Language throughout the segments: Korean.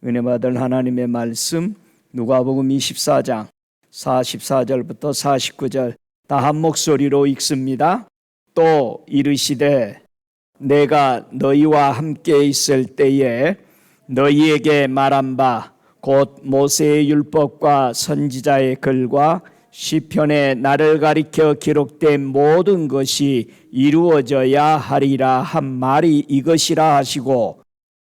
은혜 받을 하나님의 말씀 누가복음 24장 44절부터 49절 다 한 목소리로 읽습니다. 또 이르시되 내가 너희와 함께 있을 때에 너희에게 말한 바 곧 모세의 율법과 선지자의 글과 시편에 나를 가리켜 기록된 모든 것이 이루어져야 하리라 한 말이 이것이라 하시고,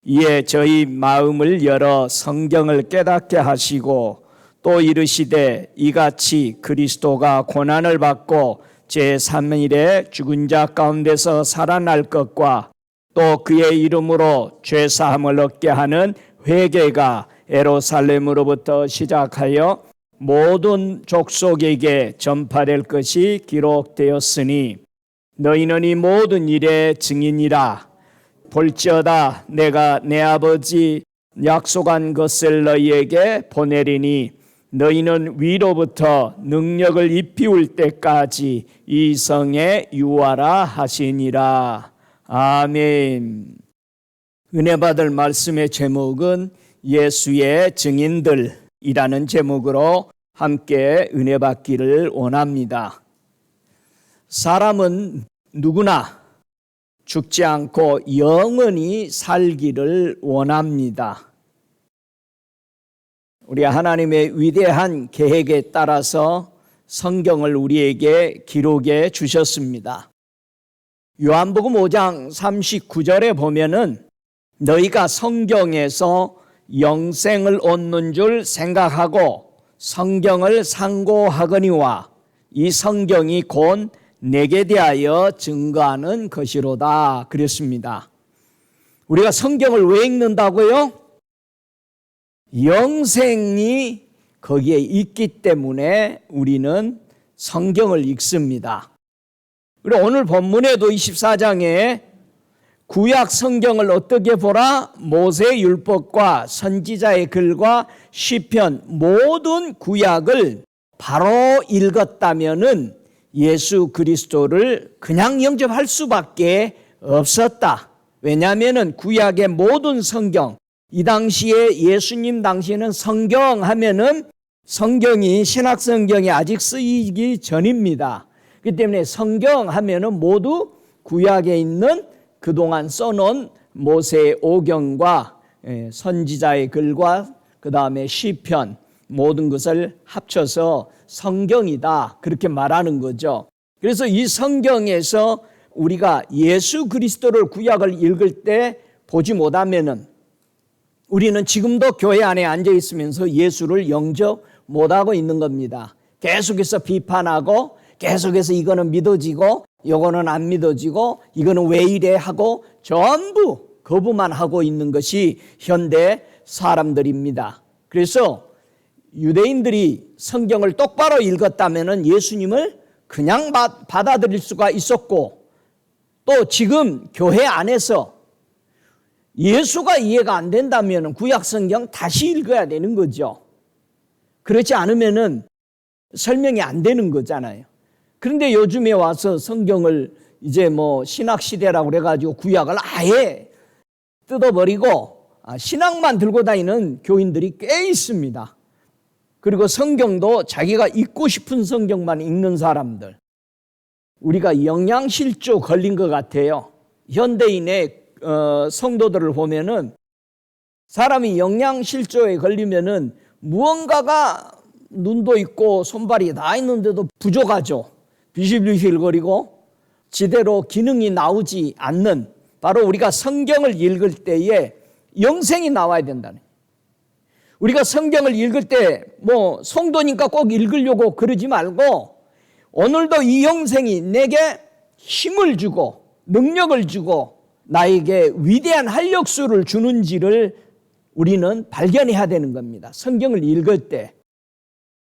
이에 저희 마음을 열어 성경을 깨닫게 하시고, 또 이르시되 이같이 그리스도가 고난을 받고 제3일에 죽은 자 가운데서 살아날 것과 또 그의 이름으로 죄사함을 얻게 하는 회개가 예루살렘으로부터 시작하여 모든 족속에게 전파될 것이 기록되었으니 너희는 이 모든 일의 증인이라. 볼지어다 내가 내 아버지 약속한 것을 너희에게 보내리니 너희는 위로부터 능력을 입히울 때까지 이 성에 유하라 하시니라. 아멘. 은혜 받을 말씀의 제목은 예수의 증인들이라는 제목으로 함께 은혜 받기를 원합니다. 사람은 누구나 죽지 않고 영원히 살기를 원합니다. 우리 하나님의 위대한 계획에 따라서 성경을 우리에게 기록해 주셨습니다. 요한복음 5장 39절에 보면은 너희가 성경에서 영생을 얻는 줄 생각하고 성경을 상고하거니와 이 성경이 곧 내게 대하여 증거하는 것이로다 그랬습니다. 우리가 성경을 왜 읽는다고요? 영생이 거기에 있기 때문에 우리는 성경을 읽습니다. 그리고 오늘 본문에도 24장에 구약 성경을 어떻게 보라? 모세 율법과 선지자의 글과 시편 모든 구약을 바로 읽었다면은 예수 그리스도를 그냥 영접할 수밖에 없었다. 왜냐하면은 구약의 모든 성경, 이 당시에 예수님 당시에는 성경 하면은 성경이 신약 성경이 아직 쓰이기 전입니다. 그렇기 때문에 성경 하면은 모두 구약에 있는 그동안 써놓은 모세의 오경과 선지자의 글과 그 다음에 시편 모든 것을 합쳐서 성경이다 그렇게 말하는 거죠. 그래서 이 성경에서 우리가 예수 그리스도를 구약을 읽을 때 보지 못하면은 우리는 지금도 교회 안에 앉아 있으면서 예수를 영접 못하고 있는 겁니다. 계속해서 비판하고 계속해서 이거는 믿어지고 이거는 안 믿어지고 이거는 왜 이래 하고 전부 거부만 하고 있는 것이 현대 사람들입니다. 그래서 유대인들이 성경을 똑바로 읽었다면 예수님을 그냥 받아들일 수가 있었고, 또 지금 교회 안에서 예수가 이해가 안 된다면 구약 성경 다시 읽어야 되는 거죠. 그렇지 않으면 설명이 안 되는 거잖아요. 그런데 요즘에 와서 성경을 이제 신학시대라고 그래가지고 구약을 아예 뜯어버리고 신학만 들고 다니는 교인들이 꽤 있습니다. 그리고 성경도 자기가 읽고 싶은 성경만 읽는 사람들. 우리가 영양실조 걸린 것 같아요. 현대인의 성도들을 보면은 사람이 영양실조에 걸리면은 무언가가 눈도 있고 손발이 다 있는데도 부족하죠. 비실비실거리고 제대로 기능이 나오지 않는, 바로 우리가 성경을 읽을 때에 영생이 나와야 된다는. 우리가 성경을 읽을 때 성도니까 꼭 읽으려고 그러지 말고 오늘도 이 영생이 내게 힘을 주고 능력을 주고 나에게 위대한 활력소를 주는지를 우리는 발견해야 되는 겁니다. 성경을 읽을 때.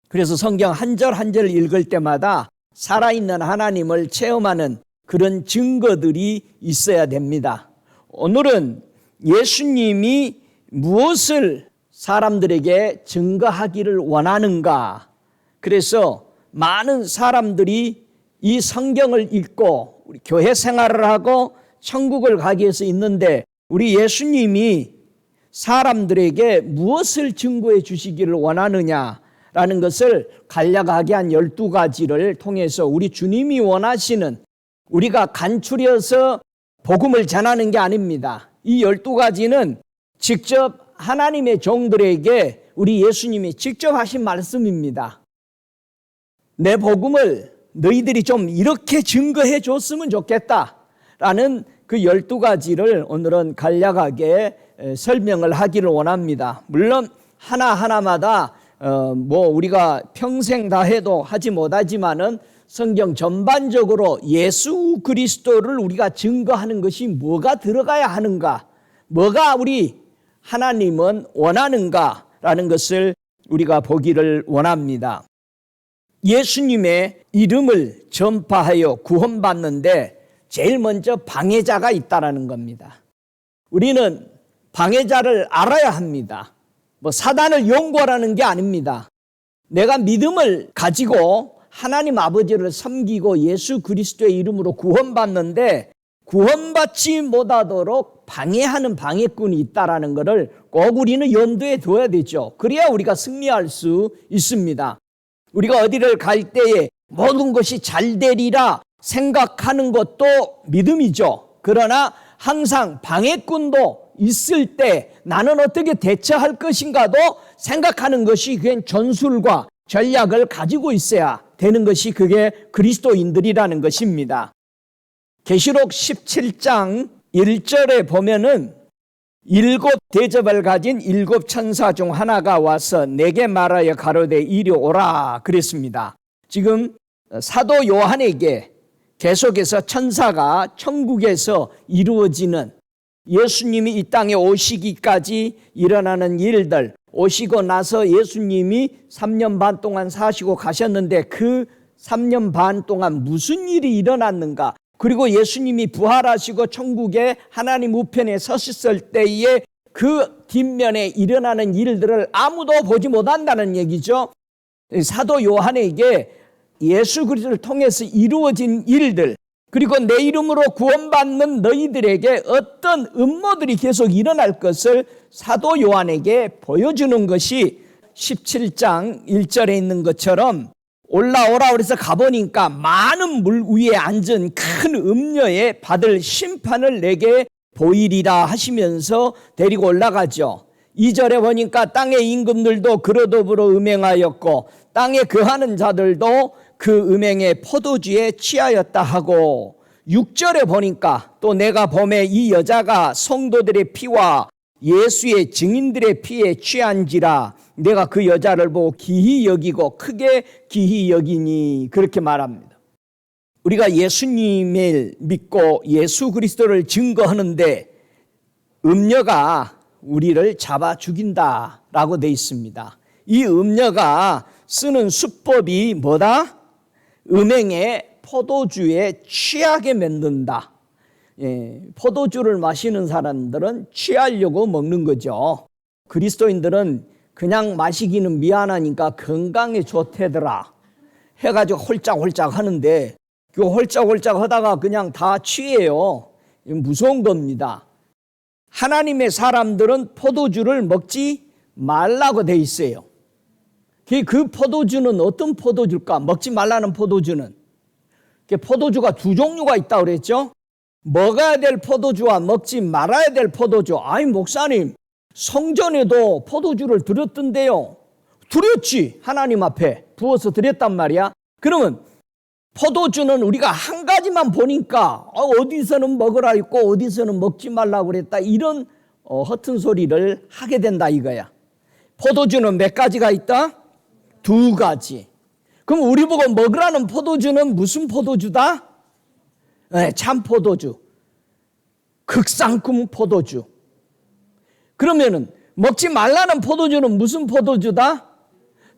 그래서 성경 한 절 한 절 읽을 때마다 살아있는 하나님을 체험하는 그런 증거들이 있어야 됩니다. 오늘은 예수님이 무엇을 사람들에게 증거하기를 원하는가? 그래서 많은 사람들이 이 성경을 읽고 우리 교회 생활을 하고 천국을 가기 위해서 있는데, 우리 예수님이 사람들에게 무엇을 증거해 주시기를 원하느냐라는 것을 간략하게 한 12가지를 통해서 우리 주님이 원하시는, 우리가 간추려서 복음을 전하는 게 아닙니다. 이 12가지는 직접 하나님의 종들에게 우리 예수님이 직접 하신 말씀입니다. 내 복음을 너희들이 좀 이렇게 증거해 줬으면 좋겠다라는 그 12가지를 오늘은 간략하게 설명을 하기를 원합니다. 물론 하나하나마다 우리가 평생 다 해도 하지 못하지만은 성경 전반적으로 예수 그리스도를 우리가 증거하는 것이 뭐가 들어가야 하는가, 뭐가 우리 하나님은 원하는가라는 것을 우리가 보기를 원합니다. 예수님의 이름을 전파하여 구원받는데 제일 먼저 방해자가 있다라는 겁니다. 우리는 방해자를 알아야 합니다. 사단을 연구하라는 게 아닙니다. 내가 믿음을 가지고 하나님 아버지를 섬기고 예수 그리스도의 이름으로 구원받는데 구원받지 못하도록 방해하는 방해꾼이 있다라는 것을 꼭 우리는 염두에 둬야 되죠. 그래야 우리가 승리할 수 있습니다. 우리가 어디를 갈 때에 모든 것이 잘 되리라 생각하는 것도 믿음이죠. 그러나 항상 방해꾼도 있을 때 나는 어떻게 대처할 것인가도 생각하는 것이 그게 전술과 전략을 가지고 있어야 되는 것이 그게 그리스도인들이라는 것입니다. 계시록 17장 1절에 보면은 7 대접을 가진 7 천사 중 하나가 와서 내게 말하여 가로되 이리 오라 그랬습니다. 지금 사도 요한에게 계속해서 천사가 천국에서 이루어지는, 예수님이 이 땅에 오시기까지 일어나는 일들, 오시고 나서 예수님이 3년 반 동안 사시고 가셨는데 그 3년 반 동안 무슨 일이 일어났는가, 그리고 예수님이 부활하시고 천국에 하나님 우편에 서셨을 때에 그 뒷면에 일어나는 일들을 아무도 보지 못한다는 얘기죠. 사도 요한에게 예수 그리스도를 통해서 이루어진 일들, 그리고 내 이름으로 구원받는 너희들에게 어떤 음모들이 계속 일어날 것을 사도 요한에게 보여주는 것이 17장 1절에 있는 것처럼 올라오라 그래서 가보니까 많은 물 위에 앉은 큰 음녀에 받을 심판을 내게 보이리라 하시면서 데리고 올라가죠. 2절에 보니까 땅의 임금들도 그러더불어 음행하였고 땅에 거하는 자들도 그 음행의 포도주에 취하였다 하고, 6절에 보니까 또 내가 보매 이 여자가 성도들의 피와 예수의 증인들의 피에 취한지라 내가 그 여자를 보고 기히 여기고 크게 기히 여기니, 그렇게 말합니다. 우리가 예수님을 믿고 예수 그리스도를 증거하는데 음녀가 우리를 잡아 죽인다라고 되어 있습니다. 이 음녀가 쓰는 수법이 뭐다? 음행의 포도주에 취하게 만든다. 포도주를 마시는 사람들은 취하려고 먹는 거죠. 그리스도인들은 그냥 마시기는 미안하니까 건강에 좋대더라 해가지고 홀짝홀짝 하는데 그 홀짝홀짝 하다가 그냥 다 취해요. 무서운 겁니다. 하나님의 사람들은 포도주를 먹지 말라고 돼 있어요. 그 포도주는 어떤 포도주일까? 먹지 말라는 포도주는 포도주가 두 종류가 있다고 그랬죠. 먹어야 될 포도주와 먹지 말아야 될 포도주. 아니 목사님, 성전에도 포도주를 드렸던데요. 드렸지. 하나님 앞에 부어서 드렸단 말이야. 그러면 포도주는 우리가 한 가지만 보니까 어디서는 먹으라 했고 어디서는 먹지 말라고 그랬다, 이런 허튼 소리를 하게 된다 이거야. 포도주는 몇 가지가 있다? 2가지. 그럼 우리 보고 먹으라는 포도주는 무슨 포도주다? 참 포도주, 극상품 포도주. 그러면은 먹지 말라는 포도주는 무슨 포도주다?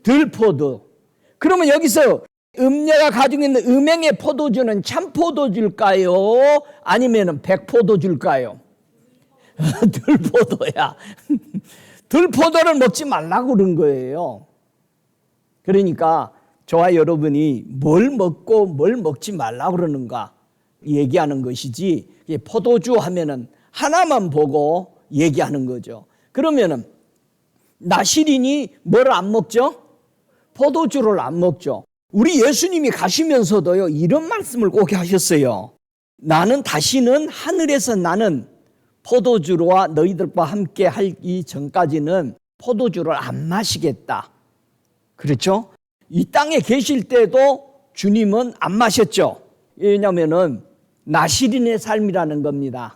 들포도. 그러면 여기서 음녀가 가지고 있는 음행의 포도주는 참 포도주일까요? 아니면은 백포도주일까요? 들포도야. 들포도를 먹지 말라고 그런 거예요. 그러니까 저와 여러분이 뭘 먹고 뭘 먹지 말라고 그러는가 얘기하는 것이지, 포도주 하면은 하나만 보고 얘기하는 거죠. 그러면은 나시린이 뭘 안 먹죠? 포도주를 안 먹죠. 우리 예수님이 가시면서도요, 이런 말씀을 꼭 하셨어요. 나는 다시는 하늘에서 나는 포도주와 너희들과 함께 하기 전까지는 포도주를 안 마시겠다. 그렇죠? 이 땅에 계실 때도 주님은 안 마셨죠. 왜냐하면 나시린의 삶이라는 겁니다.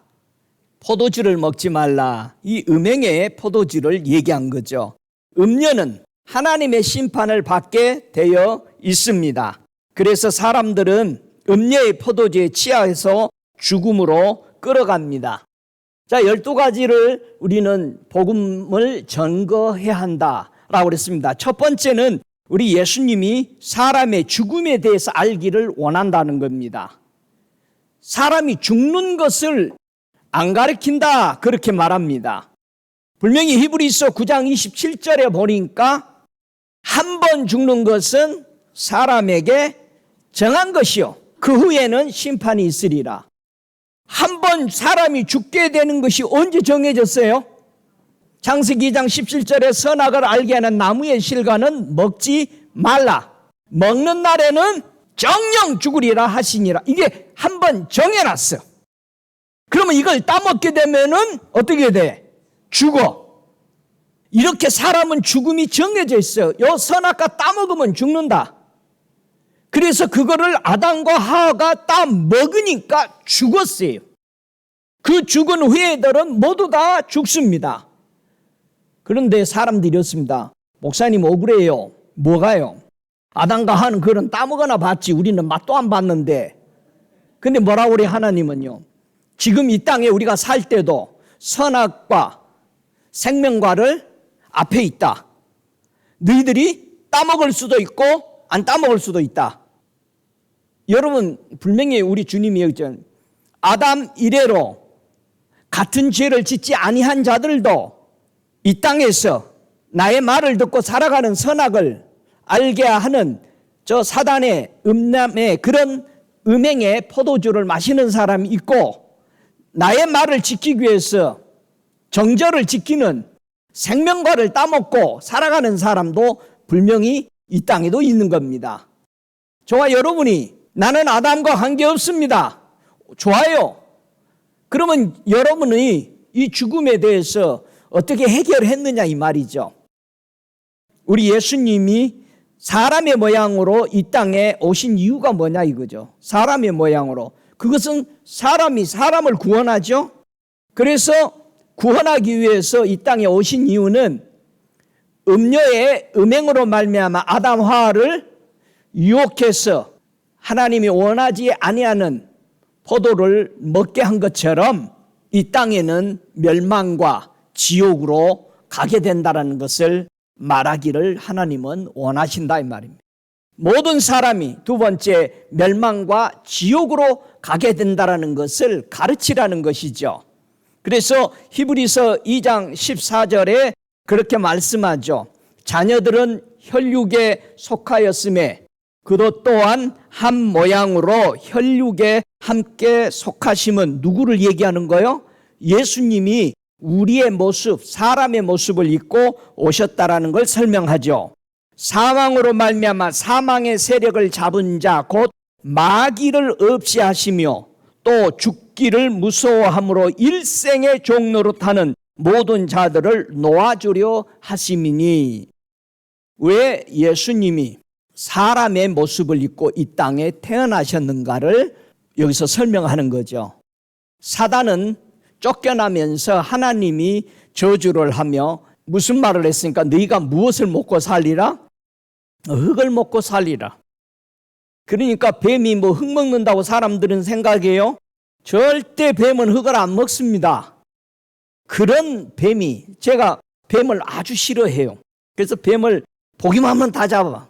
포도주를 먹지 말라. 이 음행의 포도주를 얘기한 거죠. 음료는 하나님의 심판을 받게 되어 있습니다. 그래서 사람들은 음료의 포도주에 취해서 죽음으로 끌어갑니다. 자, 12가지를 우리는 복음을 전거해야 한다라고 그랬습니다. 첫 번째는 우리 예수님이 사람의 죽음에 대해서 알기를 원한다는 겁니다. 사람이 죽는 것을 안 가르친다, 그렇게 말합니다. 분명히 히브리서 9장 27절에 보니까 한 번 죽는 것은 사람에게 정한 것이요, 그 후에는 심판이 있으리라. 한 번 사람이 죽게 되는 것이 언제 정해졌어요? 창세기 2장 17절에 선악을 알게 하는 나무의 실과는 먹지 말라. 먹는 날에는 정령 죽으리라 하시니라. 이게 한 번 정해놨어. 그러면 이걸 따먹게 되면은 어떻게 돼? 죽어. 이렇게 사람은 죽음이 정해져 있어요. 요 선악과 따먹으면 죽는다. 그래서 그거를 아담과 하와가 따먹으니까 죽었어요. 그 죽은 후에들은 모두 다 죽습니다. 그런데 사람들이 이렇습니다. 목사님 억울해요. 뭐가요? 아담과 하와는 그런 따먹어나 봤지 우리는 맛도 안 봤는데. 근데 뭐라고 그래 하나님은요? 지금 이 땅에 우리가 살 때도 선악과 생명과를 앞에 있다. 너희들이 따먹을 수도 있고 안 따먹을 수도 있다. 여러분, 분명히 우리 주님이 여기죠. 아담 이래로 같은 죄를 짓지 아니한 자들도 이 땅에서 나의 말을 듣고 살아가는 선악을 알게 하는 저 사단의 음란의 그런 음행의 포도주를 마시는 사람이 있고, 나의 말을 지키기 위해서 정절을 지키는 생명과를 따먹고 살아가는 사람도 분명히 이 땅에도 있는 겁니다. 저와 여러분이 나는 아담과 관계없습니다. 좋아요. 그러면 여러분이 이 죽음에 대해서 어떻게 해결했느냐 이 말이죠. 우리 예수님이 사람의 모양으로 이 땅에 오신 이유가 뭐냐 이거죠. 사람의 모양으로. 그것은 사람이 사람을 구원하죠. 그래서 구원하기 위해서 이 땅에 오신 이유는 음녀의 음행으로 말미암아 아담 하와를 유혹해서 하나님이 원하지 아니하는 포도를 먹게 한 것처럼 이 땅에는 멸망과 지옥으로 가게 된다는 것을 말하기를 하나님은 원하신다 이 말입니다. 모든 사람이 두 번째 멸망과 지옥으로 가게 된다는 것을 가르치라는 것이죠. 그래서 히브리서 2장 14절에 그렇게 말씀하죠. 자녀들은 혈육에 속하였음에 그도 또한 한 모양으로 혈육에 함께 속하심은 누구를 얘기하는 거예요? 예수님이 우리의 모습, 사람의 모습을 입고 오셨다라는 걸 설명하죠. 사망으로 말미암아 사망의 세력을 잡은 자 곧 마귀를 없이 하시며 또 죽기를 무서워함으로 일생의 종로로 타는 모든 자들을 놓아주려 하심이니. 왜 예수님이 사람의 모습을 입고 이 땅에 태어나셨는가를 여기서 설명하는 거죠. 사단은 쫓겨나면서 하나님이 저주를 하며 무슨 말을 했으니까 너희가 무엇을 먹고 살리라? 흙을 먹고 살리라. 그러니까 뱀이 뭐 흙 먹는다고 사람들은 생각해요. 절대 뱀은 흙을 안 먹습니다. 그런 뱀이, 제가 뱀을 아주 싫어해요. 그래서 뱀을 보기만 하면 다 잡아.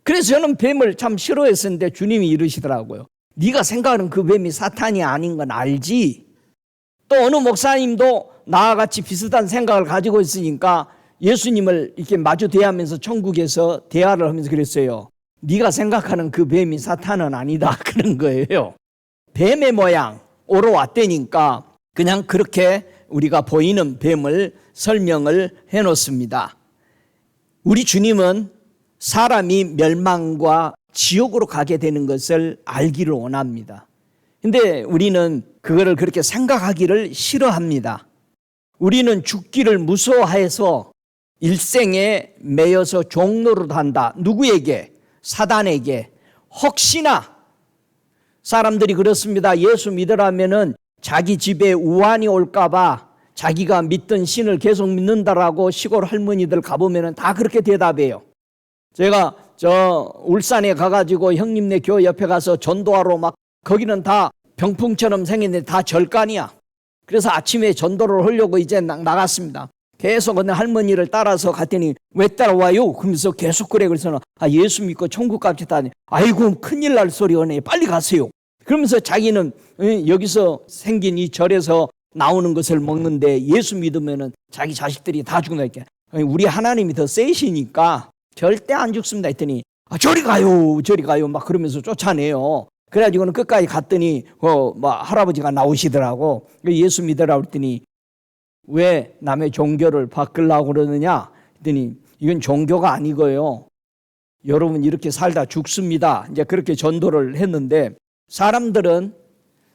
그래서 저는 뱀을 참 싫어했었는데 주님이 이러시더라고요. 네가 생각하는 그 뱀이 사탄이 아닌 건 알지? 또 어느 목사님도 나와 같이 비슷한 생각을 가지고 있으니까 예수님을 이렇게 마주 대하면서 천국에서 대화를 하면서 그랬어요. 네가 생각하는 그 뱀이 사탄은 아니다 그런 거예요. 뱀의 모양 오러 왔다니까 그냥 그렇게 우리가 보이는 뱀을 설명을 해놓습니다. 우리 주님은 사람이 멸망과 지옥으로 가게 되는 것을 알기를 원합니다. 근데 우리는 그거를 그렇게 생각하기를 싫어합니다. 우리는 죽기를 무서워해서 일생에 매여서 종노릇한다. 누구에게? 사단에게. 혹시나 사람들이 그렇습니다. 예수 믿으라면은 자기 집에 우환이 올까봐 자기가 믿던 신을 계속 믿는다라고 시골 할머니들 가보면은 다 그렇게 대답해요. 제가 울산에 가가지고 형님네 교회 옆에 가서 전도하러 막 거기는 다 병풍처럼 생겼는데 다 절간이야. 그래서 아침에 전도를 하려고 이제 나갔습니다. 계속 근데 할머니를 따라서 갔더니 왜 따라와요? 그러면서 계속 그래. 그래서 예수 믿고 천국 갑시다. 아이고 큰일 날 소리 하네. 빨리 가세요. 그러면서 자기는 여기서 생긴 이 절에서 나오는 것을 먹는데 예수 믿으면은 자기 자식들이 다 죽는다. 이렇게 우리 하나님이 더 세시니까 절대 안 죽습니다. 했더니 저리 가요, 저리 가요. 막 그러면서 쫓아내요. 그래가지고는 끝까지 갔더니 할아버지가 나오시더라고. 예수 믿으라고 그랬더니 왜 남의 종교를 바꾸려고 그러느냐 했더니 이건 종교가 아니고요. 여러분 이렇게 살다 죽습니다. 이제 그렇게 전도를 했는데 사람들은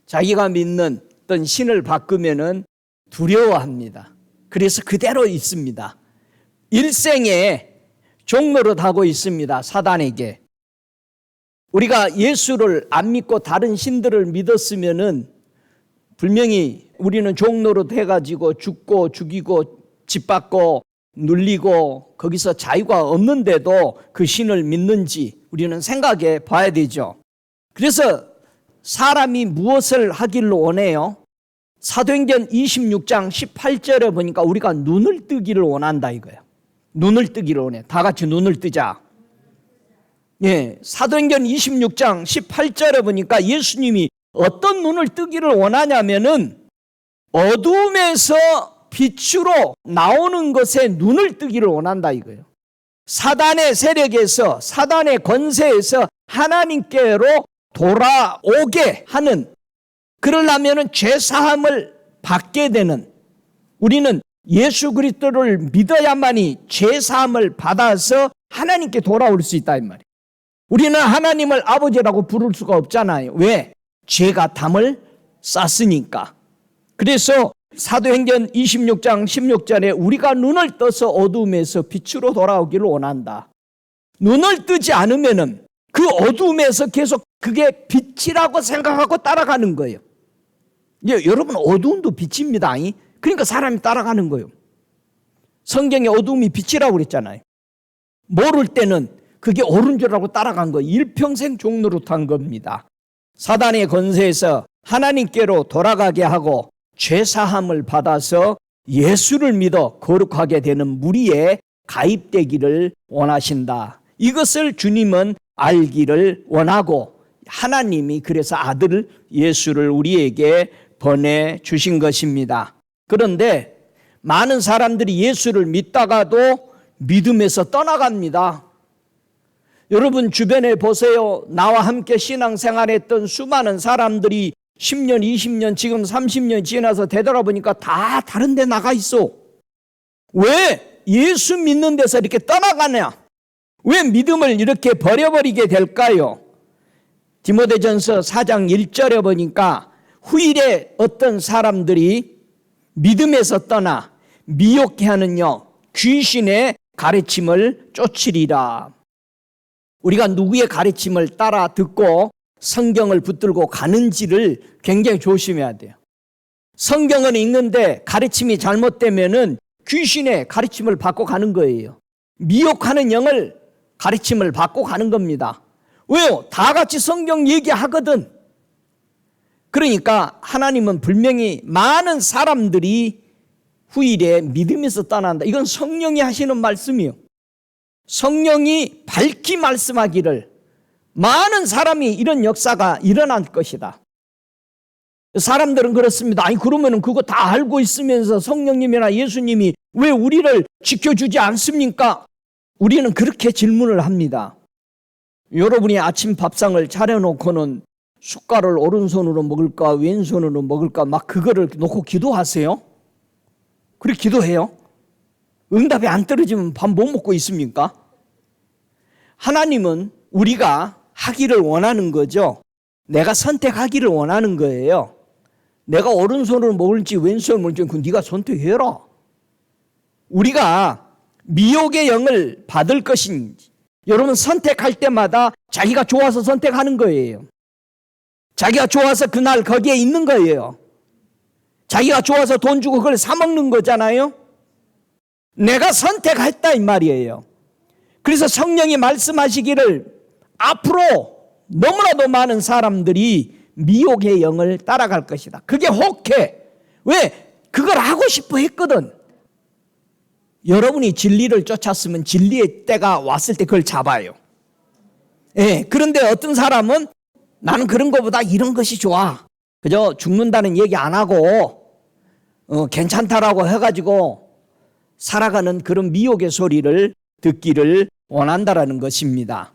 자기가 믿는 어떤 신을 바꾸면은 두려워합니다. 그래서 그대로 있습니다. 일생에 종노릇하고 있습니다. 사단에게. 우리가 예수를 안 믿고 다른 신들을 믿었으면은 분명히 우리는 종노릇 해가지고 죽고 죽이고 짓밟고 눌리고 거기서 자유가 없는데도 그 신을 믿는지 우리는 생각해 봐야 되죠. 그래서 사람이 무엇을 하기를 원해요? 사도행전 26장 18절에 보니까 우리가 눈을 뜨기를 원한다 이거예요. 눈을 뜨기를 원해. 다 같이 눈을 뜨자. 예, 사도행전 26장 18절에 보니까 예수님이 어떤 눈을 뜨기를 원하냐면은 어둠에서 빛으로 나오는 것에 눈을 뜨기를 원한다 이거예요. 사단의 세력에서 사단의 권세에서 하나님께로 돌아오게 하는, 그러려면은 죄 사함을 받게 되는, 우리는 예수 그리스도를 믿어야만이 죄 사함을 받아서 하나님께 돌아올 수 있다 이 말이에요. 우리는 하나님을 아버지라고 부를 수가 없잖아요. 왜? 죄가 담을 쌌으니까. 그래서 사도행전 26장 16절에 우리가 눈을 떠서 어두움에서 빛으로 돌아오기를 원한다. 눈을 뜨지 않으면은 그 어두움에서 계속 그게 빛이라고 생각하고 따라가는 거예요. 예, 여러분 어두움도 빛입니다. 그러니까 사람이 따라가는 거예요. 성경에 어두움이 빛이라고 그랬잖아요. 모를 때는 그게 옳은 줄 알고 따라간 거예요. 일평생 종노릇한 겁니다. 사단의 권세에서 하나님께로 돌아가게 하고 죄사함을 받아서 예수를 믿어 거룩하게 되는 무리에 가입되기를 원하신다. 이것을 주님은 알기를 원하고 하나님이 그래서 아들 예수를 우리에게 보내주신 것입니다. 그런데 많은 사람들이 예수를 믿다가도 믿음에서 떠나갑니다. 여러분 주변에 보세요. 나와 함께 신앙생활했던 수많은 사람들이 10년, 20년, 지금 30년 지나서 되돌아보니까 다 다른 데 나가 있어. 왜 예수 믿는 데서 이렇게 떠나가냐? 왜 믿음을 이렇게 버려버리게 될까요? 디모데전서 4장 1절에 보니까 후일에 어떤 사람들이 믿음에서 떠나 미혹해 하는요 귀신의 가르침을 쫓으리라. 우리가 누구의 가르침을 따라 듣고 성경을 붙들고 가는지를 굉장히 조심해야 돼요. 성경은 읽는데 가르침이 잘못되면은 귀신의 가르침을 받고 가는 거예요. 미혹하는 영을 가르침을 받고 가는 겁니다. 왜요? 다 같이 성경 얘기하거든. 그러니까 하나님은 분명히 많은 사람들이 후일에 믿음에서 떠난다. 이건 성령이 하시는 말씀이에요. 성령이 밝히 말씀하기를 많은 사람이 이런 역사가 일어날 것이다. 사람들은 그렇습니다. 아니 그러면은 그거 다 알고 있으면서 성령님이나 예수님이 왜 우리를 지켜주지 않습니까? 우리는 그렇게 질문을 합니다. 여러분이 아침 밥상을 차려놓고는 숟갈을 오른손으로 먹을까 왼손으로 먹을까 막 그거를 놓고 기도하세요? 그렇게 기도해요? 응답이 안 떨어지면 밥 못 먹고 있습니까? 하나님은 우리가 하기를 원하는 거죠. 내가 선택하기를 원하는 거예요. 내가 오른손으로 먹을지 왼손으로 먹을지 그건 네가 선택해라. 우리가 미혹의 영을 받을 것인지 여러분 선택할 때마다 자기가 좋아서 선택하는 거예요. 자기가 좋아서 그날 거기에 있는 거예요. 자기가 좋아서 돈 주고 그걸 사 먹는 거잖아요. 내가 선택했다 이 말이에요. 그래서 성령이 말씀하시기를 앞으로 너무나도 많은 사람들이 미혹의 영을 따라갈 것이다. 그게 혹해. 왜? 그걸 하고 싶어 했거든. 여러분이 진리를 쫓았으면 진리의 때가 왔을 때 그걸 잡아요. 예, 그런데 어떤 사람은 나는 그런 것보다 이런 것이 좋아. 그저 죽는다는 얘기 안 하고 괜찮다라고 해가지고 살아가는 그런 미혹의 소리를 듣기를 원한다라는 것입니다.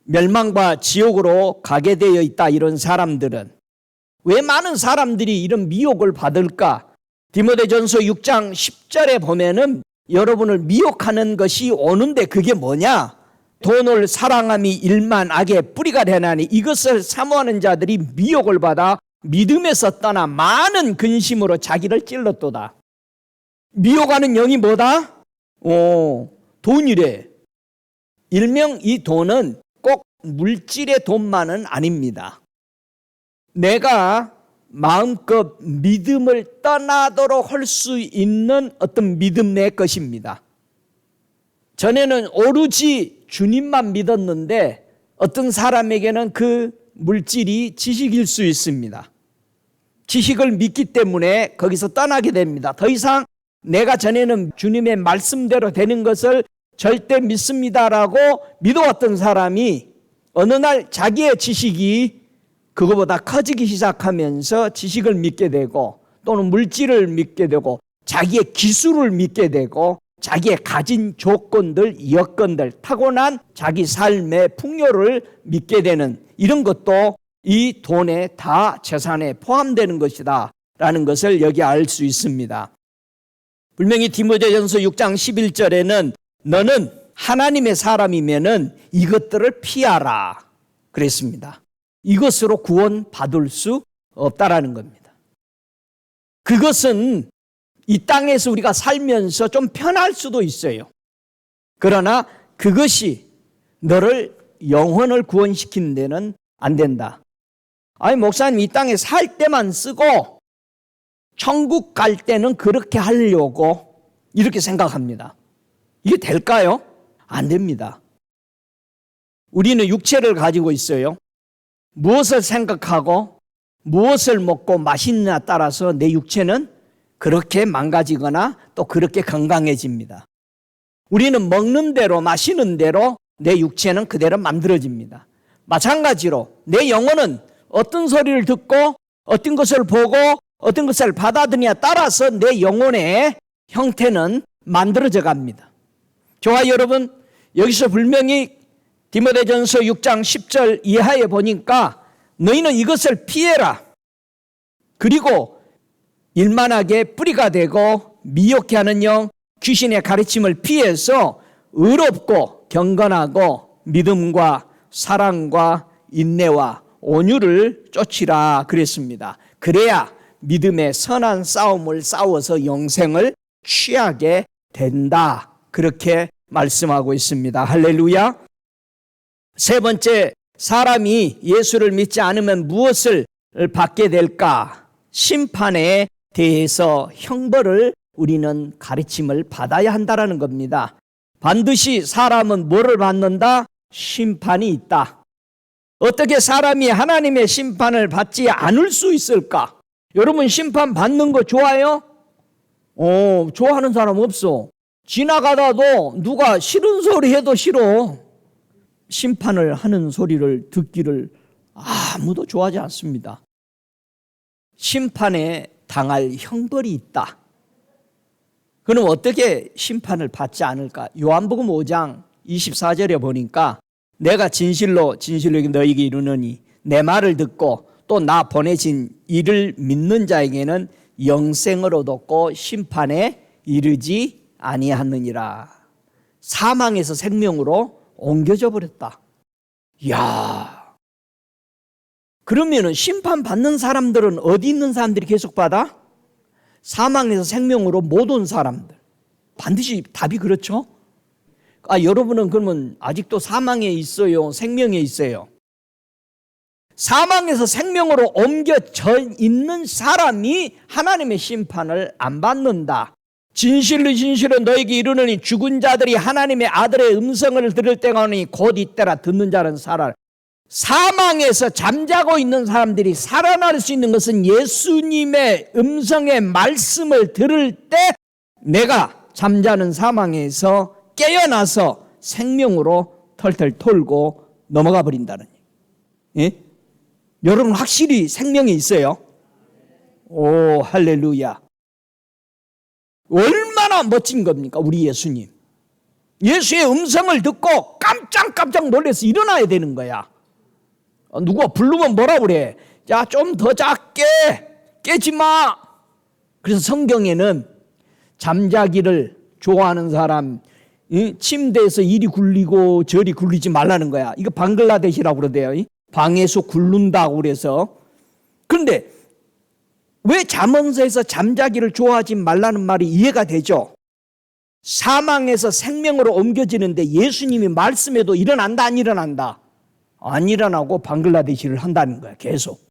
멸망과 지옥으로 가게 되어 있다 이런 사람들은 왜 많은 사람들이 이런 미혹을 받을까? 디모데전서 6장 10절에 보면은 여러분을 미혹하는 것이 오는데 그게 뭐냐? 돈을 사랑함이 일만 악의 뿌리가 되나니 이것을 사모하는 자들이 미혹을 받아 믿음에서 떠나 많은 근심으로 자기를 찔렀도다. 미혹하는 영이 뭐다? 돈이래. 일명 이 돈은 꼭 물질의 돈만은 아닙니다. 내가 마음껏 믿음을 떠나도록 할 수 있는 어떤 믿음의 것입니다. 전에는 오로지 주님만 믿었는데 어떤 사람에게는 그 물질이 지식일 수 있습니다. 지식을 믿기 때문에 거기서 떠나게 됩니다. 더 이상 내가 전에는 주님의 말씀대로 되는 것을 절대 믿습니다라고 믿어왔던 사람이 어느 날 자기의 지식이 그거보다 커지기 시작하면서 지식을 믿게 되고 또는 물질을 믿게 되고 자기의 기술을 믿게 되고 자기의 가진 조건들, 여건들, 타고난 자기 삶의 풍요를 믿게 되는 이런 것도 이 돈에 다 재산에 포함되는 것이다 라는 것을 여기 알 수 있습니다. 분명히 디모데전서 6장 11절에는 너는 하나님의 사람이면은 이것들을 피하라 그랬습니다. 이것으로 구원받을 수 없다라는 겁니다. 그것은 이 땅에서 우리가 살면서 좀 편할 수도 있어요. 그러나 그것이 너를 영혼을 구원시키는 데는 안 된다. 아니 목사님 이 땅에 살 때만 쓰고 천국 갈 때는 그렇게 하려고 이렇게 생각합니다. 이게 될까요? 안 됩니다. 우리는 육체를 가지고 있어요. 무엇을 생각하고 무엇을 먹고 마시느냐에 따라서 내 육체는 그렇게 망가지거나 또 그렇게 건강해집니다. 우리는 먹는 대로 마시는 대로 내 육체는 그대로 만들어집니다. 마찬가지로 내 영혼은 어떤 소리를 듣고 어떤 것을 보고 어떤 것을 받아들이냐에 따라서 내 영혼의 형태는 만들어져 갑니다. 저와 여러분 여기서 분명히 디모데전서 6장 10절 이하에 보니까 너희는 이것을 피해라. 그리고 일만하게 뿌리가 되고 미혹해 하는 영, 귀신의 가르침을 피해서 의롭고 경건하고 믿음과 사랑과 인내와 온유를 쫓으라 그랬습니다. 그래야 믿음의 선한 싸움을 싸워서 영생을 취하게 된다. 그렇게 말씀하고 있습니다. 할렐루야. 세 번째, 사람이 예수를 믿지 않으면 무엇을 받게 될까? 심판에 대해서 형벌을 우리는 가르침을 받아야 한다는 겁니다. 반드시 사람은 뭐를 받는다? 심판이 있다. 어떻게 사람이 하나님의 심판을 받지 않을 수 있을까? 여러분 심판 받는 거 좋아요? 좋아하는 사람 없어. 지나가다도 누가 싫은 소리 해도 싫어. 심판을 하는 소리를 듣기를 아무도 좋아하지 않습니다. 심판에 당할 형벌이 있다. 그럼 어떻게 심판을 받지 않을까? 요한복음 5장 24절에 보니까 내가 진실로 너희에게 이르노니 내 말을 듣고 또 나 보내신 이를 믿는 자에게는 영생을 얻었고 심판에 이르지 아니하느니라. 사망에서 생명으로 옮겨져 버렸다. 이야, 그러면은 심판받는 사람들은 어디 있는 사람들이 계속 받아? 사망에서 생명으로 못 온 사람들. 반드시 답이 그렇죠? 여러분은 그러면 아직도 사망에 있어요? 생명에 있어요? 사망에서 생명으로 옮겨져 있는 사람이 하나님의 심판을 안 받는다. 진실로 진실로 너에게 이르노니 죽은 자들이 하나님의 아들의 음성을 들을 때가 오니 곧 이때라. 듣는 자는 살아라. 사망에서 잠자고 있는 사람들이 살아날 수 있는 것은 예수님의 음성의 말씀을 들을 때 내가 잠자는 사망에서 깨어나서 생명으로 털털 털고 넘어가 버린다는 얘기예요. 예? 여러분 확실히 생명이 있어요? 오, 할렐루야. 얼마나 멋진 겁니까, 우리 예수님. 예수의 음성을 듣고 깜짝 놀라서 일어나야 되는 거야. 누가 부르면 뭐라 그래? 야, 좀 더 작게, 깨지 마. 그래서 성경에는 잠자기를 좋아하는 사람, 침대에서 이리 굴리고 저리 굴리지 말라는 거야. 이거 방글라데시라고 그러대요. 방에서 굴른다고 그래서. 그런데 왜 잠언서에서 잠자기를 좋아하지 말라는 말이 이해가 되죠? 사망에서 생명으로 옮겨지는데 예수님이 말씀해도 일어난다, 안 일어난다? 안 일어나고 방글라데시를 한다는 거야, 계속.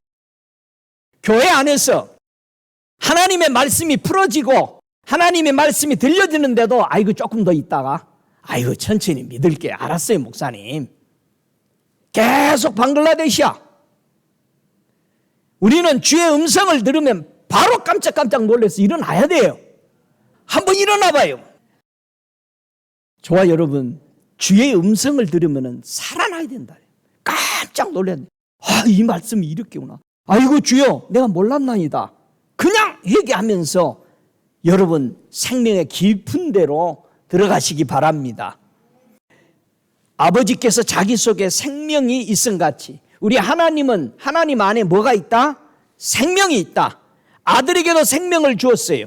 교회 안에서 하나님의 말씀이 풀어지고 하나님의 말씀이 들려지는데도 아이고 조금 더 있다가 아이고 천천히 믿을게. 알았어요, 목사님. 계속 방글라데시야. 우리는 주의 음성을 들으면 바로 깜짝 놀라서 일어나야 돼요. 한번 일어나 봐요. 저와 여러분, 주의 음성을 들으면 살아나야 된다. 깜짝 놀랐네. 이 말씀이 이렇게구나. 아이고 주여, 내가 몰랐나이다. 그냥 얘기하면서 여러분 생명의 깊은 데로 들어가시기 바랍니다. 아버지께서 자기 속에 생명이 있음 같이 우리 하나님은 하나님 안에 뭐가 있다? 생명이 있다. 아들에게도 생명을 주었어요.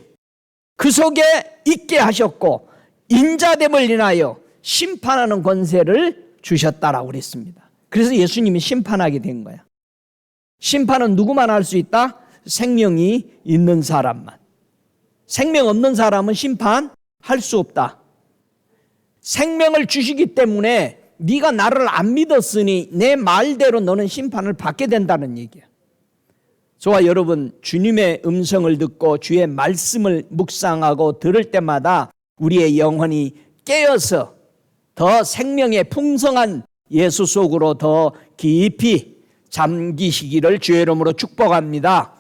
그 속에 있게 하셨고 인자됨을 인하여 심판하는 권세를 주셨다라고 그랬습니다. 그래서 예수님이 심판하게 된 거야. 심판은 누구만 할 수 있다? 생명이 있는 사람만. 생명 없는 사람은 심판할 수 없다. 생명을 주시기 때문에 네가 나를 안 믿었으니 내 말대로 너는 심판을 받게 된다는 얘기야. 저와 여러분, 주님의 음성을 듣고 주의 말씀을 묵상하고 들을 때마다 우리의 영혼이 깨어서 더 생명의 풍성한 예수 속으로 더 깊이 잠기시기를 주의 이름으로 축복합니다.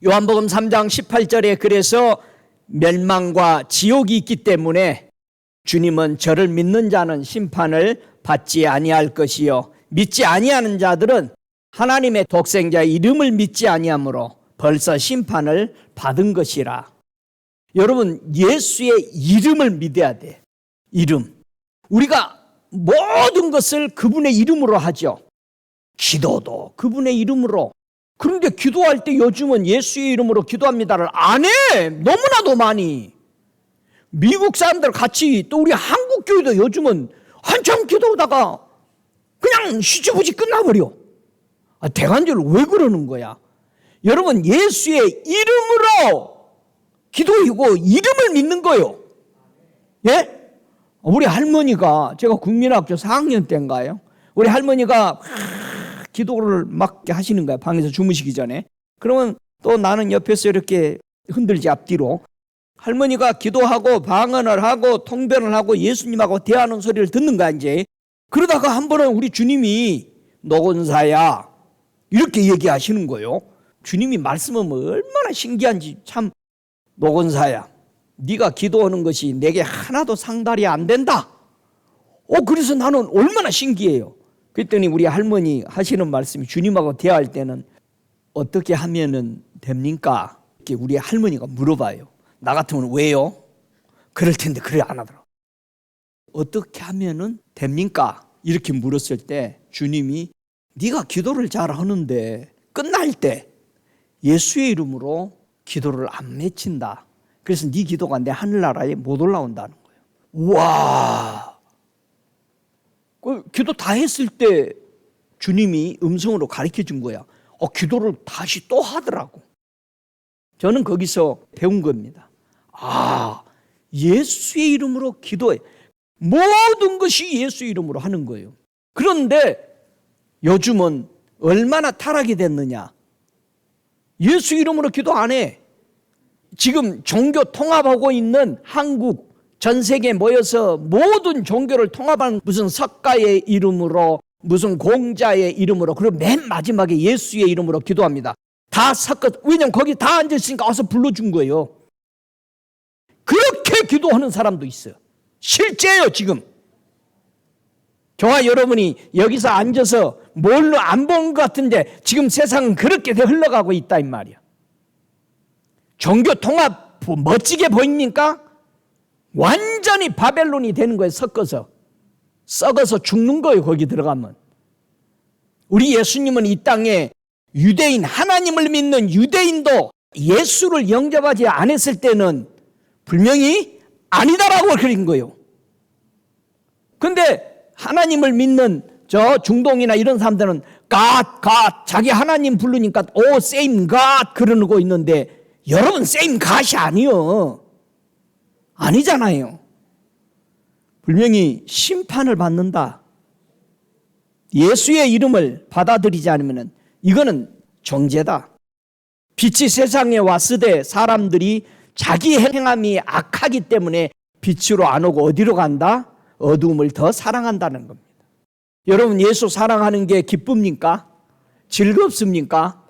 요한복음 3장 18절에 그래서 멸망과 지옥이 있기 때문에 주님은 저를 믿는 자는 심판을 받지 아니할 것이요 믿지 아니하는 자들은 하나님의 독생자의 이름을 믿지 아니하므로 벌써 심판을 받은 것이라. 여러분, 예수의 이름을 믿어야 돼. 이름. 우리가 모든 것을 그분의 이름으로 하죠. 기도도 그분의 이름으로. 그런데 기도할 때 요즘은 예수의 이름으로 기도합니다를 안 해. 너무나도 많이. 미국 사람들 같이 또 우리 한국 교회도 요즘은 한참 기도하다가 그냥 시지부지 끝나버려. 대관절로 왜 그러는 거야? 여러분, 예수의 이름으로 기도이고 이름을 믿는 거예요. 예? 우리 할머니가, 제가 국민학교 4학년 때인가요? 우리 할머니가 기도를 막 하시는 거야. 방에서 주무시기 전에. 그러면 또 나는 옆에서 이렇게 흔들지 앞뒤로. 할머니가 기도하고 방언을 하고 통변을 하고 예수님하고 대하는 소리를 듣는 거야, 이제. 그러다가 한 번은 우리 주님이 노건사야 이렇게 얘기하시는 거예요. 주님이 말씀하면 얼마나 신기한지. 참, 노건사야, 네가 기도하는 것이 내게 하나도 상달이 안 된다. 그래서 나는 얼마나 신기해요. 그랬더니 우리 할머니 하시는 말씀이, 주님하고 대화할 때는 어떻게 하면은 됩니까? 이렇게 우리 할머니가 물어봐요. 나 같으면 왜요? 그럴 텐데 그래 안 하더라고. 어떻게 하면은 됩니까? 이렇게 물었을 때 주님이, 네가 기도를 잘 하는데 끝날 때 예수의 이름으로 기도를 안 맺힌다. 그래서 네 기도가 내 하늘나라에 못 올라온다는 거예요. 와, 기도 다 했을 때 주님이 음성으로 가르쳐 준 거야. 기도를 다시 또 하더라고. 저는 거기서 배운 겁니다. 예수의 이름으로 기도해. 모든 것이 예수의 이름으로 하는 거예요. 그런데 요즘은 얼마나 타락이 됐느냐. 예수 이름으로 기도 안 해. 지금 종교 통합하고 있는 한국 전 세계에 모여서 모든 종교를 통합한 무슨 석가의 이름으로 무슨 공자의 이름으로 그리고 맨 마지막에 예수의 이름으로 기도합니다. 다 섞어. 왜냐면 거기 다 앉았으니까 와서 불러준 거예요. 그렇게 기도하는 사람도 있어요. 실제예요. 지금 저와 여러분이 여기서 앉아서 뭘로 안 본 것 같은데 지금 세상은 그렇게 흘러가고 있다 이 말이야. 종교 통합 멋지게 보입니까? 완전히 바벨론이 되는 거예요. 섞어서 썩어서 죽는 거예요. 거기 들어가면. 우리 예수님은 이 땅에 유대인, 하나님을 믿는 유대인도 예수를 영접하지 않았을 때는 분명히 아니다라고 그린 거예요. 근데 하나님을 믿는 저 중동이나 이런 사람들은 God, 자기 하나님 부르니까 same God 그러고 있는데 여러분 same God이 아니요. 아니잖아요. 분명히 심판을 받는다. 예수의 이름을 받아들이지 않으면 이거는 정죄다. 빛이 세상에 왔을 때 사람들이 자기 행함이 악하기 때문에 빛으로 안 오고 어디로 간다? 어두움을 더 사랑한다는 겁니다. 여러분 예수 사랑하는 게 기쁩니까? 즐겁습니까?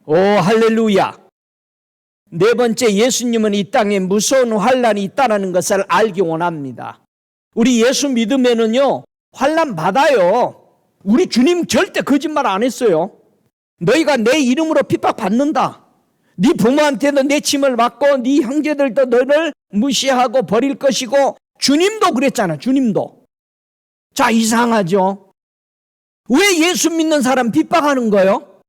오 할렐루야. 네 번째, 예수님은 이 땅에 무서운 환난이 있다는 것을 알기 원합니다. 우리 예수 믿으면은요 환난 받아요. 우리 주님 절대 거짓말 안 했어요. 너희가 내 이름으로 핍박받는다. 네 부모한테도 내 침을 맞고 네 형제들도 너를 무시하고 버릴 것이고, 주님도 그랬잖아. 주님도. 자, 이상하죠? 왜 예수 믿는 사람 핍박하는 거예요?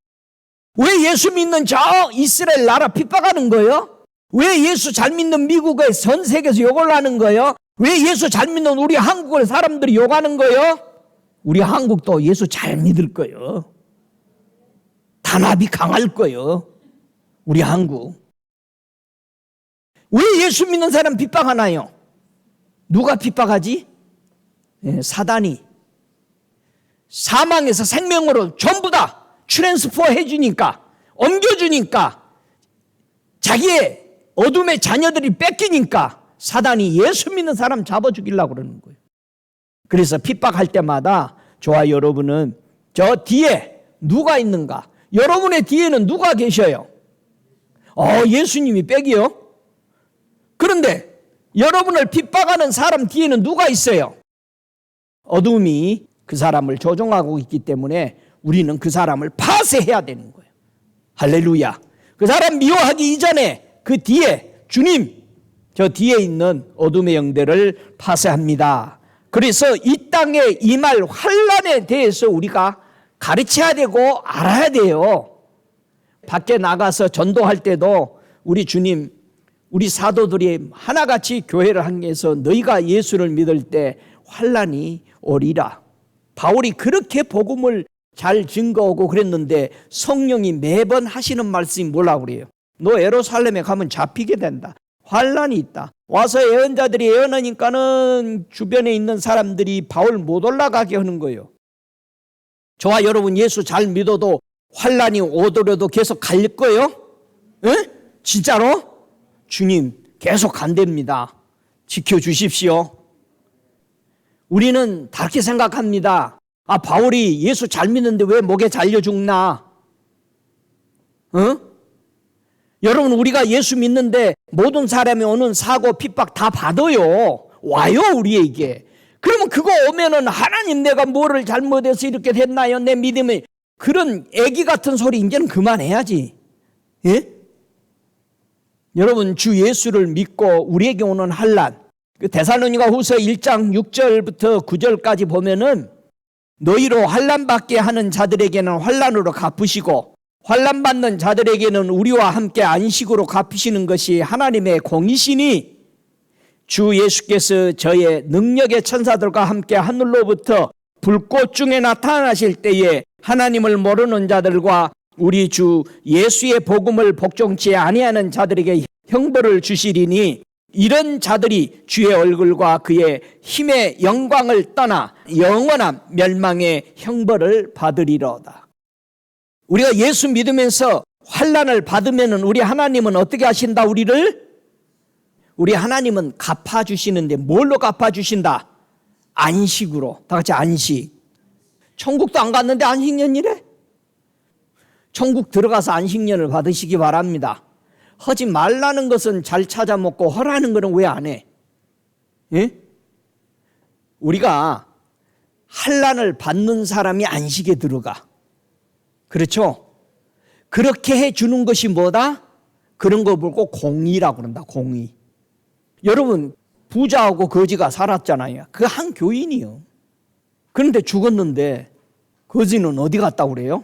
왜 예수 믿는 저 이스라엘 나라 핍박하는 거예요? 왜 예수 잘 믿는 미국의 전 세계에서 욕을 하는 거예요? 왜 예수 잘 믿는 우리 한국의 사람들이 욕하는 거예요? 우리 한국도 예수 잘 믿을 거예요. 단합이 강할 거예요. 우리 한국. 왜 예수 믿는 사람 핍박하나요? 누가 핍박하지? 사단이. 사망에서 생명으로 전부 다 트랜스퍼 해주니까, 옮겨주니까, 자기의 어둠의 자녀들이 뺏기니까 사단이 예수 믿는 사람 잡아 죽이려고 그러는 거예요. 그래서 핍박할 때마다 저와 여러분은 저 뒤에 누가 있는가? 여러분의 뒤에는 누가 계셔요? 예수님이 빽이요? 그런데 여러분을 핍박하는 사람 뒤에는 누가 있어요? 어둠이 그 사람을 조종하고 있기 때문에 우리는 그 사람을 파쇄해야 되는 거예요. 할렐루야. 그 사람 미워하기 이전에 그 뒤에 주님, 저 뒤에 있는 어둠의 영들을 파쇄합니다. 그래서 이 땅에 임할 환난에 대해서 우리가 가르쳐야 되고 알아야 돼요. 밖에 나가서 전도할 때도 우리 주님, 우리 사도들이 하나같이 교회를 향해서 너희가 예수를 믿을 때 환난이 오리라. 바울이 그렇게 복음을 잘 증거하고 그랬는데 성령이 매번 하시는 말씀이 뭐라고 그래요? 너 예루살렘에 가면 잡히게 된다. 환난이 있다. 와서 예언자들이 예언하니까는 주변에 있는 사람들이 바울 못 올라가게 하는 거예요. 저와 여러분 예수 잘 믿어도 환난이 오더라도 계속 갈 거예요? 에? 진짜로? 주님 계속 간답니다. 지켜주십시오. 우리는 다르게 생각합니다. 바울이 예수 잘 믿는데 왜 목에 잘려 죽나? 여러분, 우리가 예수 믿는데 모든 사람이 오는 사고, 핍박 다 받아요. 와요, 우리에게. 그러면 그거 오면은 하나님 내가 뭐를 잘못해서 이렇게 됐나요? 내 믿음이. 그런 애기 같은 소리 이제는 그만해야지. 예? 여러분, 주 예수를 믿고 우리에게 오는 환난, 데살로니가 후서 1장 6절부터 9절까지 보면은 너희로 환난 받게 하는 자들에게는 환난으로 갚으시고 환난 받는 자들에게는 우리와 함께 안식으로 갚으시는 것이 하나님의 공이시니 주 예수께서 저의 능력의 천사들과 함께 하늘로부터 불꽃 중에 나타나실 때에 하나님을 모르는 자들과 우리 주 예수의 복음을 복종치 아니하는 자들에게 형벌을 주시리니 이런 자들이 주의 얼굴과 그의 힘의 영광을 떠나 영원한 멸망의 형벌을 받으리로다. 우리가 예수 믿으면서 환난을 받으면 우리 하나님은 어떻게 하신다? 우리 하나님은 갚아주시는데 뭘로 갚아주신다? 안식으로. 다 같이 안식. 천국도 안 갔는데 안식년이래? 천국 들어가서 안식년을 받으시기 바랍니다. 하지 말라는 것은 잘 찾아 먹고 하라는 것은 왜 안 해? 예? 우리가 환난을 받는 사람이 안식에 들어가. 그렇죠? 그렇게 해주는 것이 뭐다? 그런 거 보고 공의라고 그런다. 공의. 여러분 부자하고 거지가 살았잖아요. 그 한 교인이요. 그런데 죽었는데 거지는 어디 갔다고 그래요?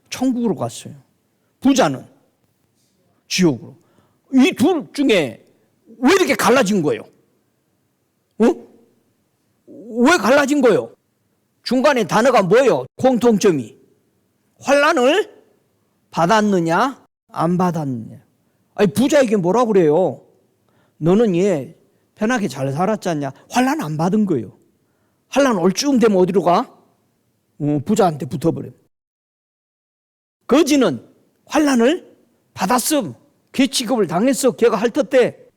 천국으로 갔어요. 부자는 지옥으로. 이 둘 중에 왜 이렇게 갈라진 거예요? 왜 갈라진 거예요? 중간에 단어가 뭐예요? 공통점이. 환난을 받았느냐 안 받았느냐. 아니 부자에게 뭐라 그래요? 너는 얘 편하게 잘 살았지 않냐? 환난 안 받은 거예요. 환난 올 쯤 되면 어디로 가? 부자한테 붙어버려. 거지는 환난을 받았음. 걔 취급을 당했어. 걔가 핥았대.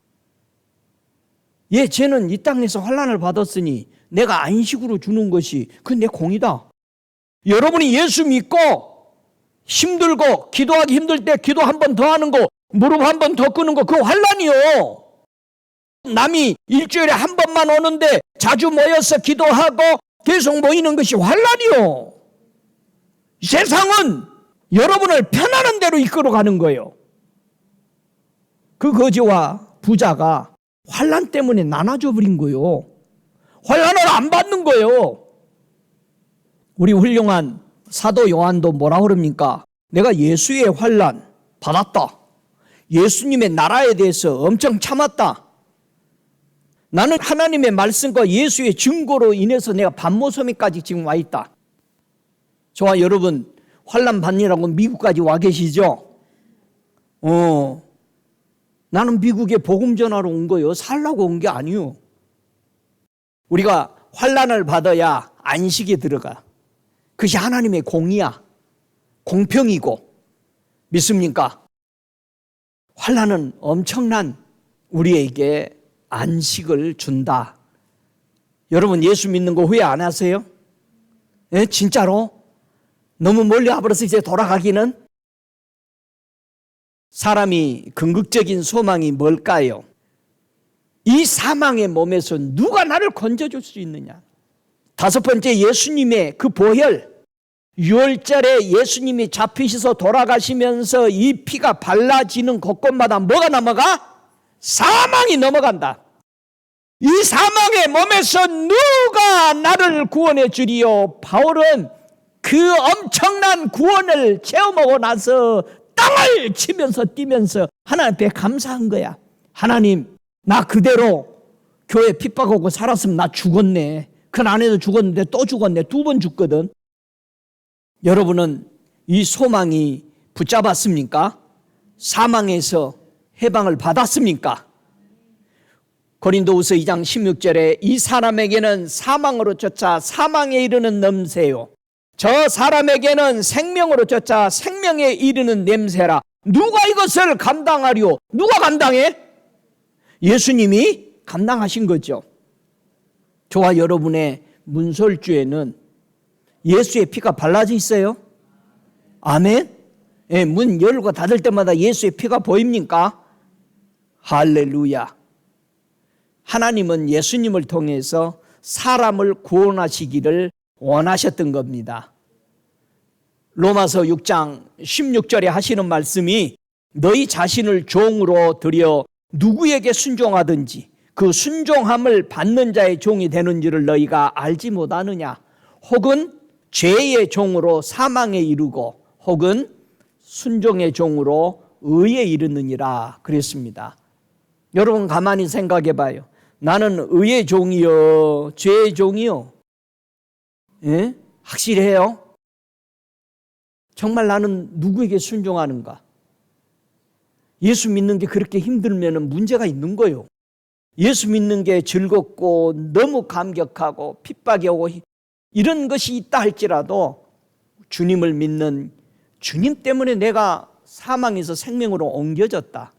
쟤는 이 땅에서 환난을 받았으니 내가 안식으로 주는 것이 그건 내 공이다. 여러분이 예수 믿고 힘들고 기도하기 힘들 때 기도 한 번 더 하는 거, 무릎 한 번 더 끄는 거, 그거 환난이요. 남이 일주일에 한 번만 오는데 자주 모여서 기도하고 계속 모이는 것이 환난이요. 세상은 여러분을 편안한 대로 이끌어가는 거예요. 그 거지와 부자가 환난 때문에 나눠져 버린 거예요. 환난을 안 받는 거예요. 우리 훌륭한 사도 요한도 뭐라 그럽니까? 내가 예수의 환난 받았다. 예수님의 나라에 대해서 엄청 참았다. 나는 하나님의 말씀과 예수의 증거로 인해서 내가 반모섬에까지 지금 와 있다. 저와 여러분 환난 받느라고 미국까지 와 계시죠? 나는 미국에 복음 전하러 온 거예요. 살라고 온 게 아니요. 우리가 환난을 받아야 안식에 들어가. 그것이 하나님의 공이야. 공평이고. 믿습니까? 환난은 엄청난 우리에게 안식을 준다. 여러분 예수 믿는 거 후회 안 하세요? 예, 진짜로? 너무 멀리 와버려서 이제 돌아가기는? 사람이 궁극적인 소망이 뭘까요? 이 사망의 몸에서 누가 나를 건져줄 수 있느냐? 다섯 번째, 예수님의 그 보혈. 6월절에 예수님이 잡히셔서 돌아가시면서 이 피가 발라지는 곳곳마다 뭐가 넘어가? 사망이 넘어간다. 이 사망의 몸에서 누가 나를 구원해 주리요? 바울은 그 엄청난 구원을 체험하고 나서 땅을 치면서 뛰면서 하나님 앞에 감사한 거야. 하나님, 나 그대로 교회 핍박하고 살았으면 나 죽었네. 그 안에도 죽었는데 또 죽었네. 2번 죽거든. 여러분은 이 소망이 붙잡았습니까? 사망에서 해방을 받았습니까? 고린도후서 2장 16절에 이 사람에게는 사망으로 쫓아 사망에 이르는 냄새요, 저 사람에게는 생명으로 쫓아 생명에 이르는 냄새라. 누가 이것을 감당하리요? 누가 감당해? 예수님이 감당하신 거죠. 저와 여러분의 문설주에는 예수의 피가 발라져 있어요. 아멘. 예, 문 열고 닫을 때마다 예수의 피가 보입니까? 할렐루야. 하나님은 예수님을 통해서 사람을 구원하시기를 원하셨던 겁니다. 로마서 6장 16절에 하시는 말씀이 너희 자신을 종으로 들여 누구에게 순종하든지 그 순종함을 받는 자의 종이 되는 줄을 너희가 알지 못하느냐? 혹은 죄의 종으로 사망에 이르고 혹은 순종의 종으로 의에 이르느니라 그랬습니다. 여러분 가만히 생각해 봐요. 나는 의의 종이요, 죄의 종이요? 예? 확실해요? 정말 나는 누구에게 순종하는가? 예수 믿는 게 그렇게 힘들면 문제가 있는 거예요. 예수 믿는 게 즐겁고 너무 감격하고 핍박이 오고 이런 것이 있다 할지라도 주님을 믿는 주님 때문에 내가 사망에서 생명으로 옮겨졌다.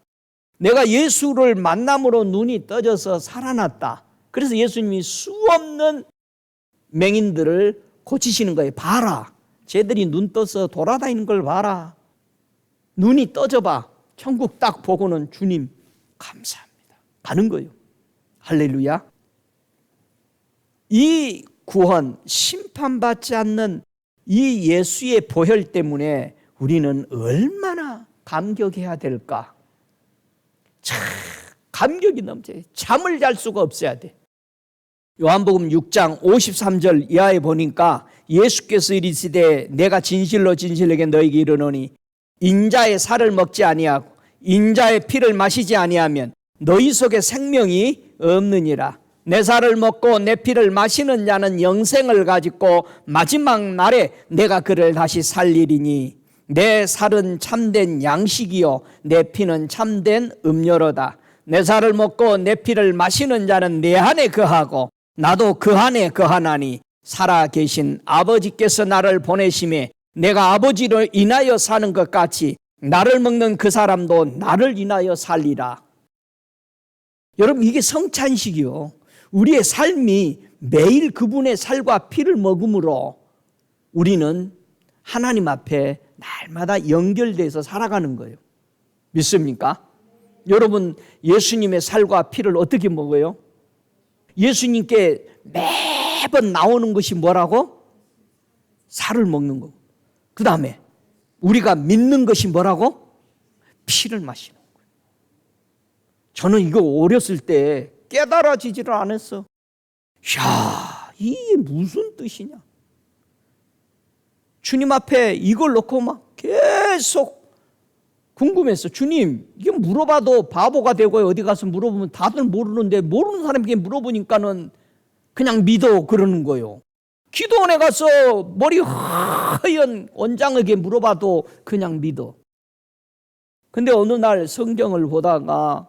내가 예수를 만남으로 눈이 떠져서 살아났다. 그래서 예수님이 수없는 맹인들을 고치시는 거예요. 봐라. 쟤들이 눈 떠서 돌아다니는 걸 봐라. 눈이 떠져봐. 천국 딱 보고는 주님 감사합니다. 가는 거예요. 할렐루야. 이 구원, 심판받지 않는 이 예수의 보혈 때문에 우리는 얼마나 감격해야 될까? 참 감격이 넘쳐요. 잠을 잘 수가 없어야 돼. 요한복음 6장 53절 이하에 보니까 예수께서 이르시되 내가 진실로 진실하게 너희에게 이르노니 인자의 살을 먹지 아니하고 인자의 피를 마시지 아니하면 너희 속에 생명이 없느니라. 내 살을 먹고 내 피를 마시는 자는 영생을 가지고 마지막 날에 내가 그를 다시 살리리니 내 살은 참된 양식이요 내 피는 참된 음료로다. 내 살을 먹고 내 피를 마시는 자는 내 안에 거하고 나도 그 안에 거하나니 살아계신 아버지께서 나를 보내심에 내가 아버지를 인하여 사는 것 같이 나를 먹는 그 사람도 나를 인하여 살리라. 여러분 이게 성찬식이요. 우리의 삶이 매일 그분의 살과 피를 먹음으로 우리는 하나님 앞에 날마다 연결돼서 살아가는 거예요. 믿습니까? 여러분 예수님의 살과 피를 어떻게 먹어요? 예수님께 매번 나오는 것이 뭐라고? 살을 먹는 거고 그 다음에 우리가 믿는 것이 뭐라고? 피를 마시는 거예요. 저는 이거 어렸을 때 깨달아지지를 않았어. 야, 이게 무슨 뜻이냐? 주님 앞에 이걸 놓고 막 계속 궁금했어. 주님, 이게 물어봐도 바보가 되고 어디 가서 물어보면 다들 모르는데 모르는 사람에게 물어보니까는 그냥 믿어 그러는 거예요. 기도원에 가서 머리 하얀 원장에게 물어봐도 그냥 믿어. 근데 어느 날 성경을 보다가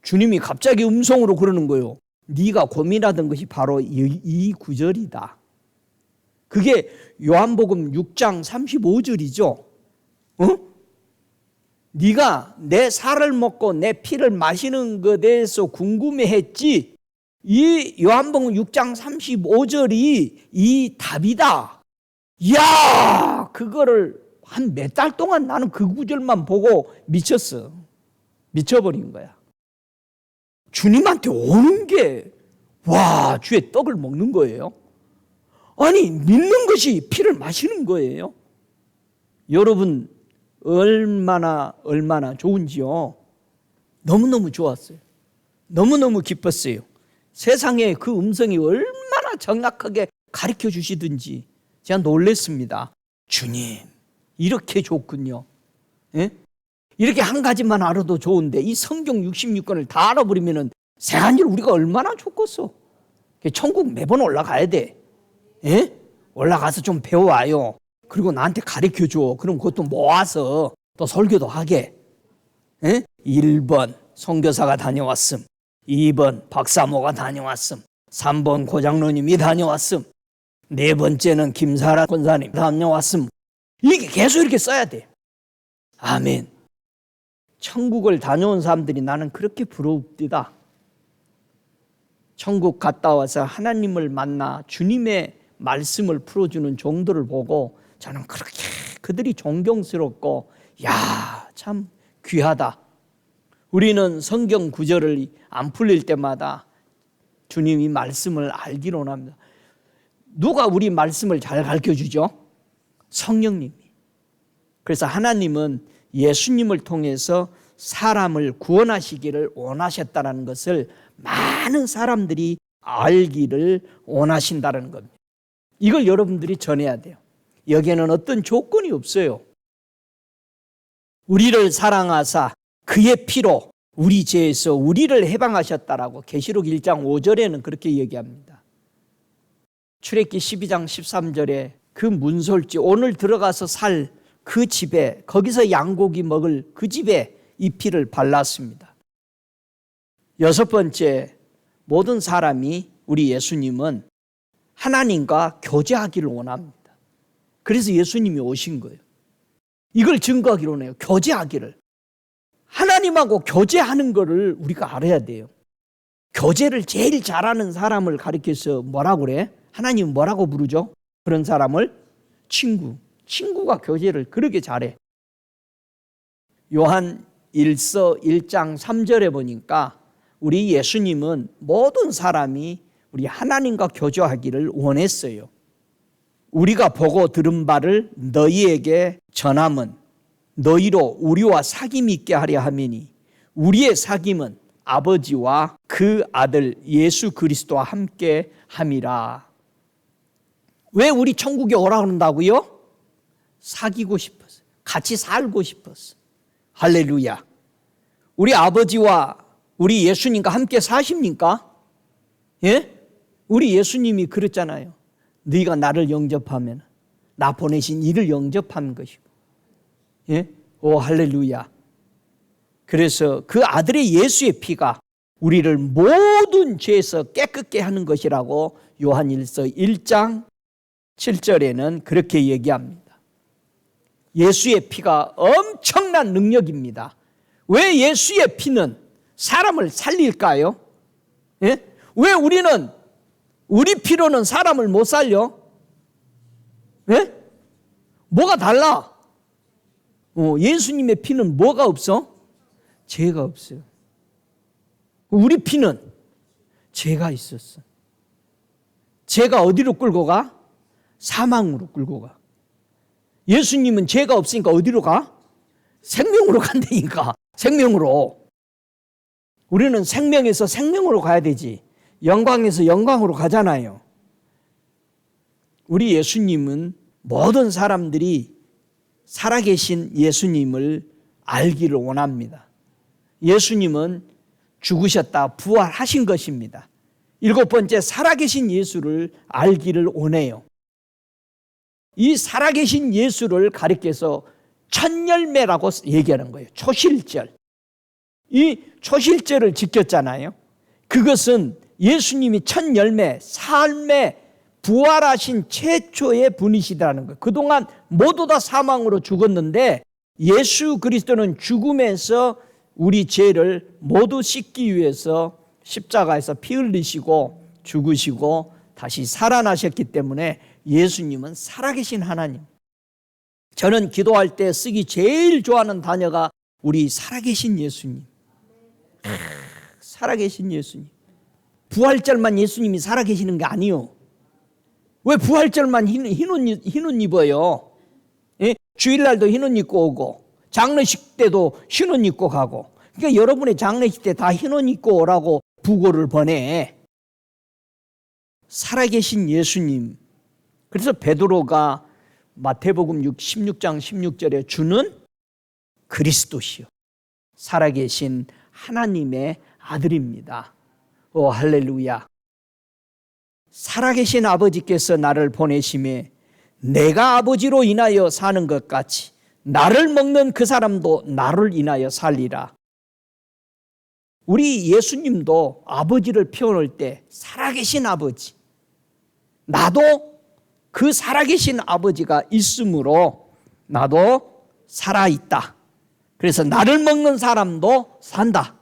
주님이 갑자기 음성으로 그러는 거예요. 네가 고민하던 것이 바로 이 구절이다. 그게 요한복음 6장 35절이죠. 네가 내 살을 먹고 내 피를 마시는 것에 대해서 궁금해했지. 이 요한복음 6장 35절이 이 답이다. 이야, 그거를 한 몇 달 동안 나는 그 구절만 보고 미쳤어. 미쳐버린 거야. 주님한테 오는 게, 와, 주의 떡을 먹는 거예요. 아니, 믿는 것이 피를 마시는 거예요. 여러분, 얼마나 좋은지요. 너무너무 좋았어요. 너무너무 기뻤어요. 세상에 그 음성이 얼마나 정확하게 가르쳐 주시든지 제가 놀랬습니다. 주님, 이렇게 좋군요. 예? 이렇게 한 가지만 알아도 좋은데 이 성경 66권을 다 알아버리면 세간일 우리가 얼마나 좋겠어. 천국 매번 올라가야 돼. 예? 올라가서 좀 배워와요. 그리고 나한테 가르쳐줘. 그럼 그것도 모아서 또 설교도 하게. 예? 1번 선교사가 다녀왔음. 2번 박사모가 다녀왔음. 3번 고장로님이 다녀왔음. 4번째는 김사라 권사님 다녀왔음. 이게 계속 이렇게 써야 돼. 아멘. 천국을 다녀온 사람들이 나는 그렇게 부럽디다. 천국 갔다 와서 하나님을 만나 주님의 말씀을 풀어주는 종들을 보고 저는 그렇게 그들이 존경스럽고 야, 참 귀하다. 우리는 성경 구절을 안 풀릴 때마다 주님이 말씀을 알기로 합니다. 누가 우리 말씀을 잘 가르쳐주죠? 성령님이. 그래서 하나님은 예수님을 통해서 사람을 구원하시기를 원하셨다는 것을 많은 사람들이 알기를 원하신다는 겁니다. 이걸 여러분들이 전해야 돼요. 여기에는 어떤 조건이 없어요. 우리를 사랑하사 그의 피로 우리 죄에서 우리를 해방하셨다라고 계시록 1장 5절에는 그렇게 얘기합니다. 출애굽기 12장 13절에 그 문설지 오늘 들어가서 살 그 집에 거기서 양고기 먹을 그 집에 이 피를 발랐습니다. 여섯 번째, 모든 사람이 우리 예수님은 하나님과 교제하기를 원합니다. 그래서 예수님이 오신 거예요. 이걸 증거하기로 원해요. 교제하기를. 하나님하고 교제하는 거를 우리가 알아야 돼요. 교제를 제일 잘하는 사람을 가리켜서 뭐라고 그래? 하나님은 뭐라고 부르죠? 그런 사람을 친구. 친구가 교제를 그렇게 잘해. 요한 1서 1장 3절에 보니까 우리 예수님은 모든 사람이 우리 하나님과 교제하기를 원했어요. 우리가 보고 들은 바를 너희에게 전함은 너희로 우리와 사귐이 있게 하려 함이니 우리의 사귐은 아버지와 그 아들 예수 그리스도와 함께 함이라. 왜 우리 천국에 오라 그런다고요? 사귀고 싶었어. 같이 살고 싶었어. 할렐루야. 우리 아버지와 우리 예수님과 함께 사십니까? 예? 우리 예수님이 그랬잖아요. 네가 나를 영접하면 나 보내신 이를 영접한 것이고. 예? 오 할렐루야. 그래서 그 아들의 예수의 피가 우리를 모든 죄에서 깨끗게 하는 것이라고 요한 1서 1장 7절에는 그렇게 얘기합니다. 예수의 피가 엄청난 능력입니다. 왜 예수의 피는 사람을 살릴까요? 예? 왜 우리 피로는 사람을 못 살려? 예? 뭐가 달라? 예수님의 피는 뭐가 없어? 죄가 없어요. 우리 피는 죄가 있었어. 죄가 어디로 끌고 가? 사망으로 끌고 가. 예수님은 죄가 없으니까 어디로 가? 생명으로 간다니까. 생명으로. 우리는 생명에서 생명으로 가야 되지. 영광에서 영광으로 가잖아요. 우리 예수님은 모든 사람들이 살아계신 예수님을 알기를 원합니다. 예수님은 죽으셨다 부활하신 것입니다. 일곱 번째, 살아계신 예수를 알기를 원해요. 이 살아계신 예수를 가리켜서 첫열매라고 얘기하는 거예요. 초실절. 이 초실절을 지켰잖아요. 그것은 예수님이 첫열매, 삶에 부활하신 최초의 분이시다는 거예요. 그동안 모두 다 사망으로 죽었는데 예수 그리스도는 죽음에서 우리 죄를 모두 씻기 위해서 십자가에서 피 흘리시고 죽으시고 다시 살아나셨기 때문에 예수님은 살아계신 하나님. 저는 기도할 때 쓰기 제일 좋아하는 단어가 우리 살아계신 예수님. 살아계신 예수님. 부활절만 예수님이 살아계시는 게 아니요. 왜 부활절만 흰 옷 입어요? 예? 주일날도 흰 옷 입고 오고 장례식 때도 흰 옷 입고 가고. 그러니까 여러분의 장례식 때 다 흰 옷 입고 오라고 부고를 보내. 살아계신 예수님. 그래서 베드로가 마태복음 16장 16절에 주는 그리스도시요 살아계신 하나님의 아들입니다. 오 할렐루야. 살아계신 아버지께서 나를 보내심에 내가 아버지로 인하여 사는 것 같이 나를 먹는 그 사람도 나를 인하여 살리라. 우리 예수님도 아버지를 표현할 때 살아계신 아버지. 나도 그 살아계신 아버지가 있으므로 나도 살아있다. 그래서 나를 먹는 사람도 산다.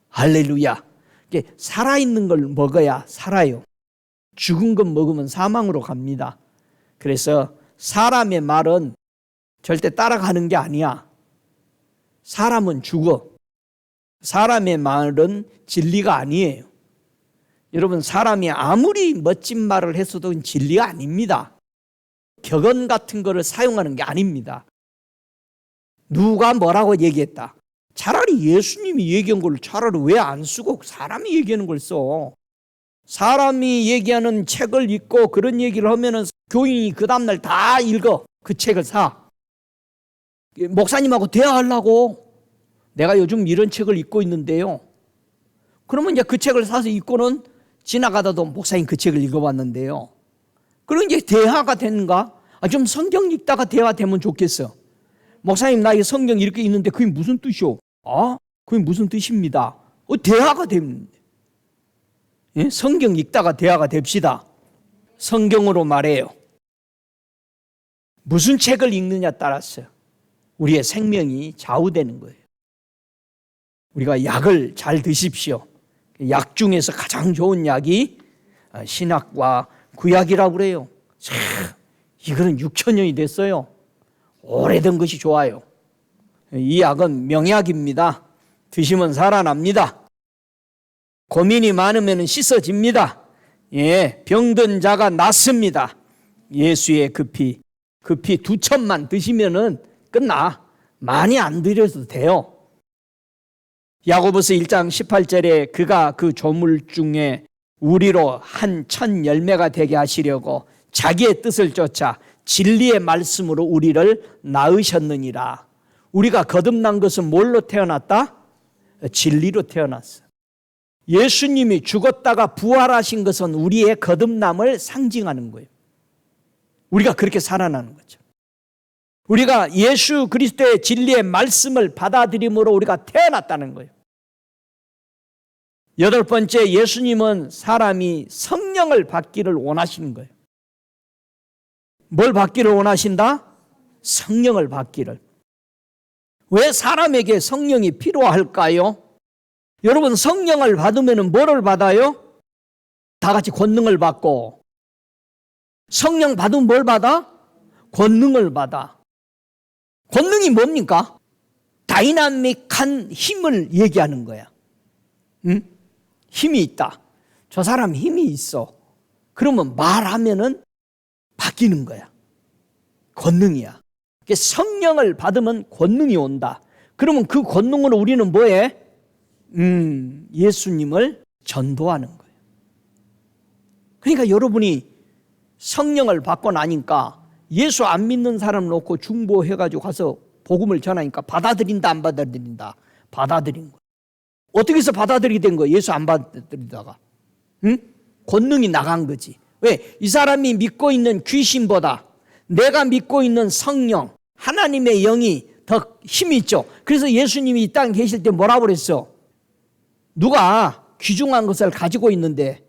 할렐루야. 살아있는 걸 먹어야 살아요. 죽은 것 먹으면 사망으로 갑니다. 그래서 사람의 말은 절대 따라가는 게 아니야. 사람은 죽어. 사람의 말은 진리가 아니에요. 여러분, 사람이 아무리 멋진 말을 했어도 진리가 아닙니다. 격언 같은 거를 사용하는 게 아닙니다. 누가 뭐라고 얘기했다. 차라리 예수님이 얘기한 걸 차라리 왜 안 쓰고 사람이 얘기하는 걸 써. 사람이 얘기하는 책을 읽고 그런 얘기를 하면은 교인이 그 다음날 다 읽어. 그 책을 사. 목사님하고 대화하려고 내가 요즘 이런 책을 읽고 있는데요. 그러면 이제 그 책을 사서 읽고는 지나가다도 목사님 그 책을 읽어봤는데요. 그럼 이제 대화가 되는가? 좀 성경 읽다가 대화되면 좋겠어. 목사님 나 이 성경 이렇게 읽는데 그게 무슨 뜻이오? 그게 무슨 뜻입니다. 대화가 됩니다. 예? 성경 읽다가 대화가 됩시다. 성경으로 말해요. 무슨 책을 읽느냐 따라서 우리의 생명이 좌우되는 거예요. 우리가 약을 잘 드십시오. 약 중에서 가장 좋은 약이 신약과 구약이라고 그래요. 참, 이거는 6,000년이 됐어요. 오래된 것이 좋아요. 이 약은 명약입니다. 드시면 살아납니다. 고민이 많으면 씻어집니다. 예, 병든 자가 낫습니다. 예수의 그 피 2첩만 드시면은 끝나. 많이 안 드려도 돼요. 야고보서 1장 18절에 그가 그 조물 중에 우리로 한 천 열매가 되게 하시려고 자기의 뜻을 쫓아 진리의 말씀으로 우리를 낳으셨느니라. 우리가 거듭난 것은 뭘로 태어났다? 진리로 태어났어. 예수님이 죽었다가 부활하신 것은 우리의 거듭남을 상징하는 거예요. 우리가 그렇게 살아나는 거죠. 우리가 예수 그리스도의 진리의 말씀을 받아들임으로 우리가 태어났다는 거예요. 8번째, 예수님은 사람이 성령을 받기를 원하시는 거예요. 뭘 받기를 원하신다? 성령을 받기를. 왜 사람에게 성령이 필요할까요? 여러분, 성령을 받으면 뭐를 받아요? 다 같이 권능을 받고. 성령 받으면 뭘 받아? 권능을 받아. 권능이 뭡니까? 다이나믹한 힘을 얘기하는 거야. 응? 힘이 있다. 저 사람 힘이 있어. 그러면 말하면은 바뀌는 거야. 권능이야. 성령을 받으면 권능이 온다. 그러면 그 권능으로 우리는 뭐해? 예수님을 전도하는 거예요. 그러니까 여러분이 성령을 받고 나니까 예수 안 믿는 사람 놓고 중보해가지고 가서 복음을 전하니까 받아들인다 안 받아들인다? 받아들인 거예요. 어떻게 해서 받아들이게 된 거예요? 예수 안 받아들이다가. 응? 권능이 나간 거지. 왜? 이 사람이 믿고 있는 귀신보다 내가 믿고 있는 성령, 하나님의 영이 더 힘이 있죠. 그래서 예수님이 이 땅에 계실 때 뭐라고 그랬어? 누가 귀중한 것을 가지고 있는데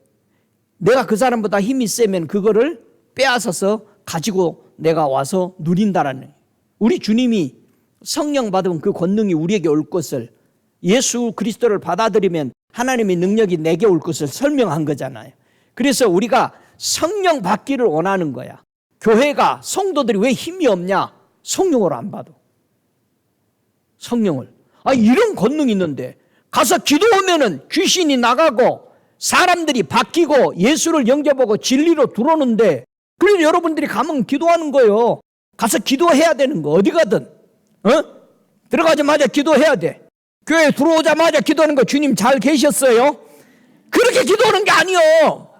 내가 그 사람보다 힘이 세면 그거를 빼앗아서 가지고 내가 와서 누린다라는. 우리 주님이 성령 받으면 그 권능이 우리에게 올 것을, 예수 그리스도를 받아들이면 하나님의 능력이 내게 올 것을 설명한 거잖아요. 그래서 우리가 성령 받기를 원하는 거야. 교회가, 성도들이 왜 힘이 없냐? 성령을 안 받아. 성령을. 이런 권능이 있는데 가서 기도하면은 귀신이 나가고 사람들이 바뀌고 예수를 영접하고 진리로 들어오는데, 그래서 여러분들이 가면 기도하는 거예요. 가서 기도해야 되는 거. 어디 가든. 들어가자마자 기도해야 돼. 교회 들어오자마자 기도하는 거. 주님 잘 계셨어요? 그렇게 기도하는 게 아니요.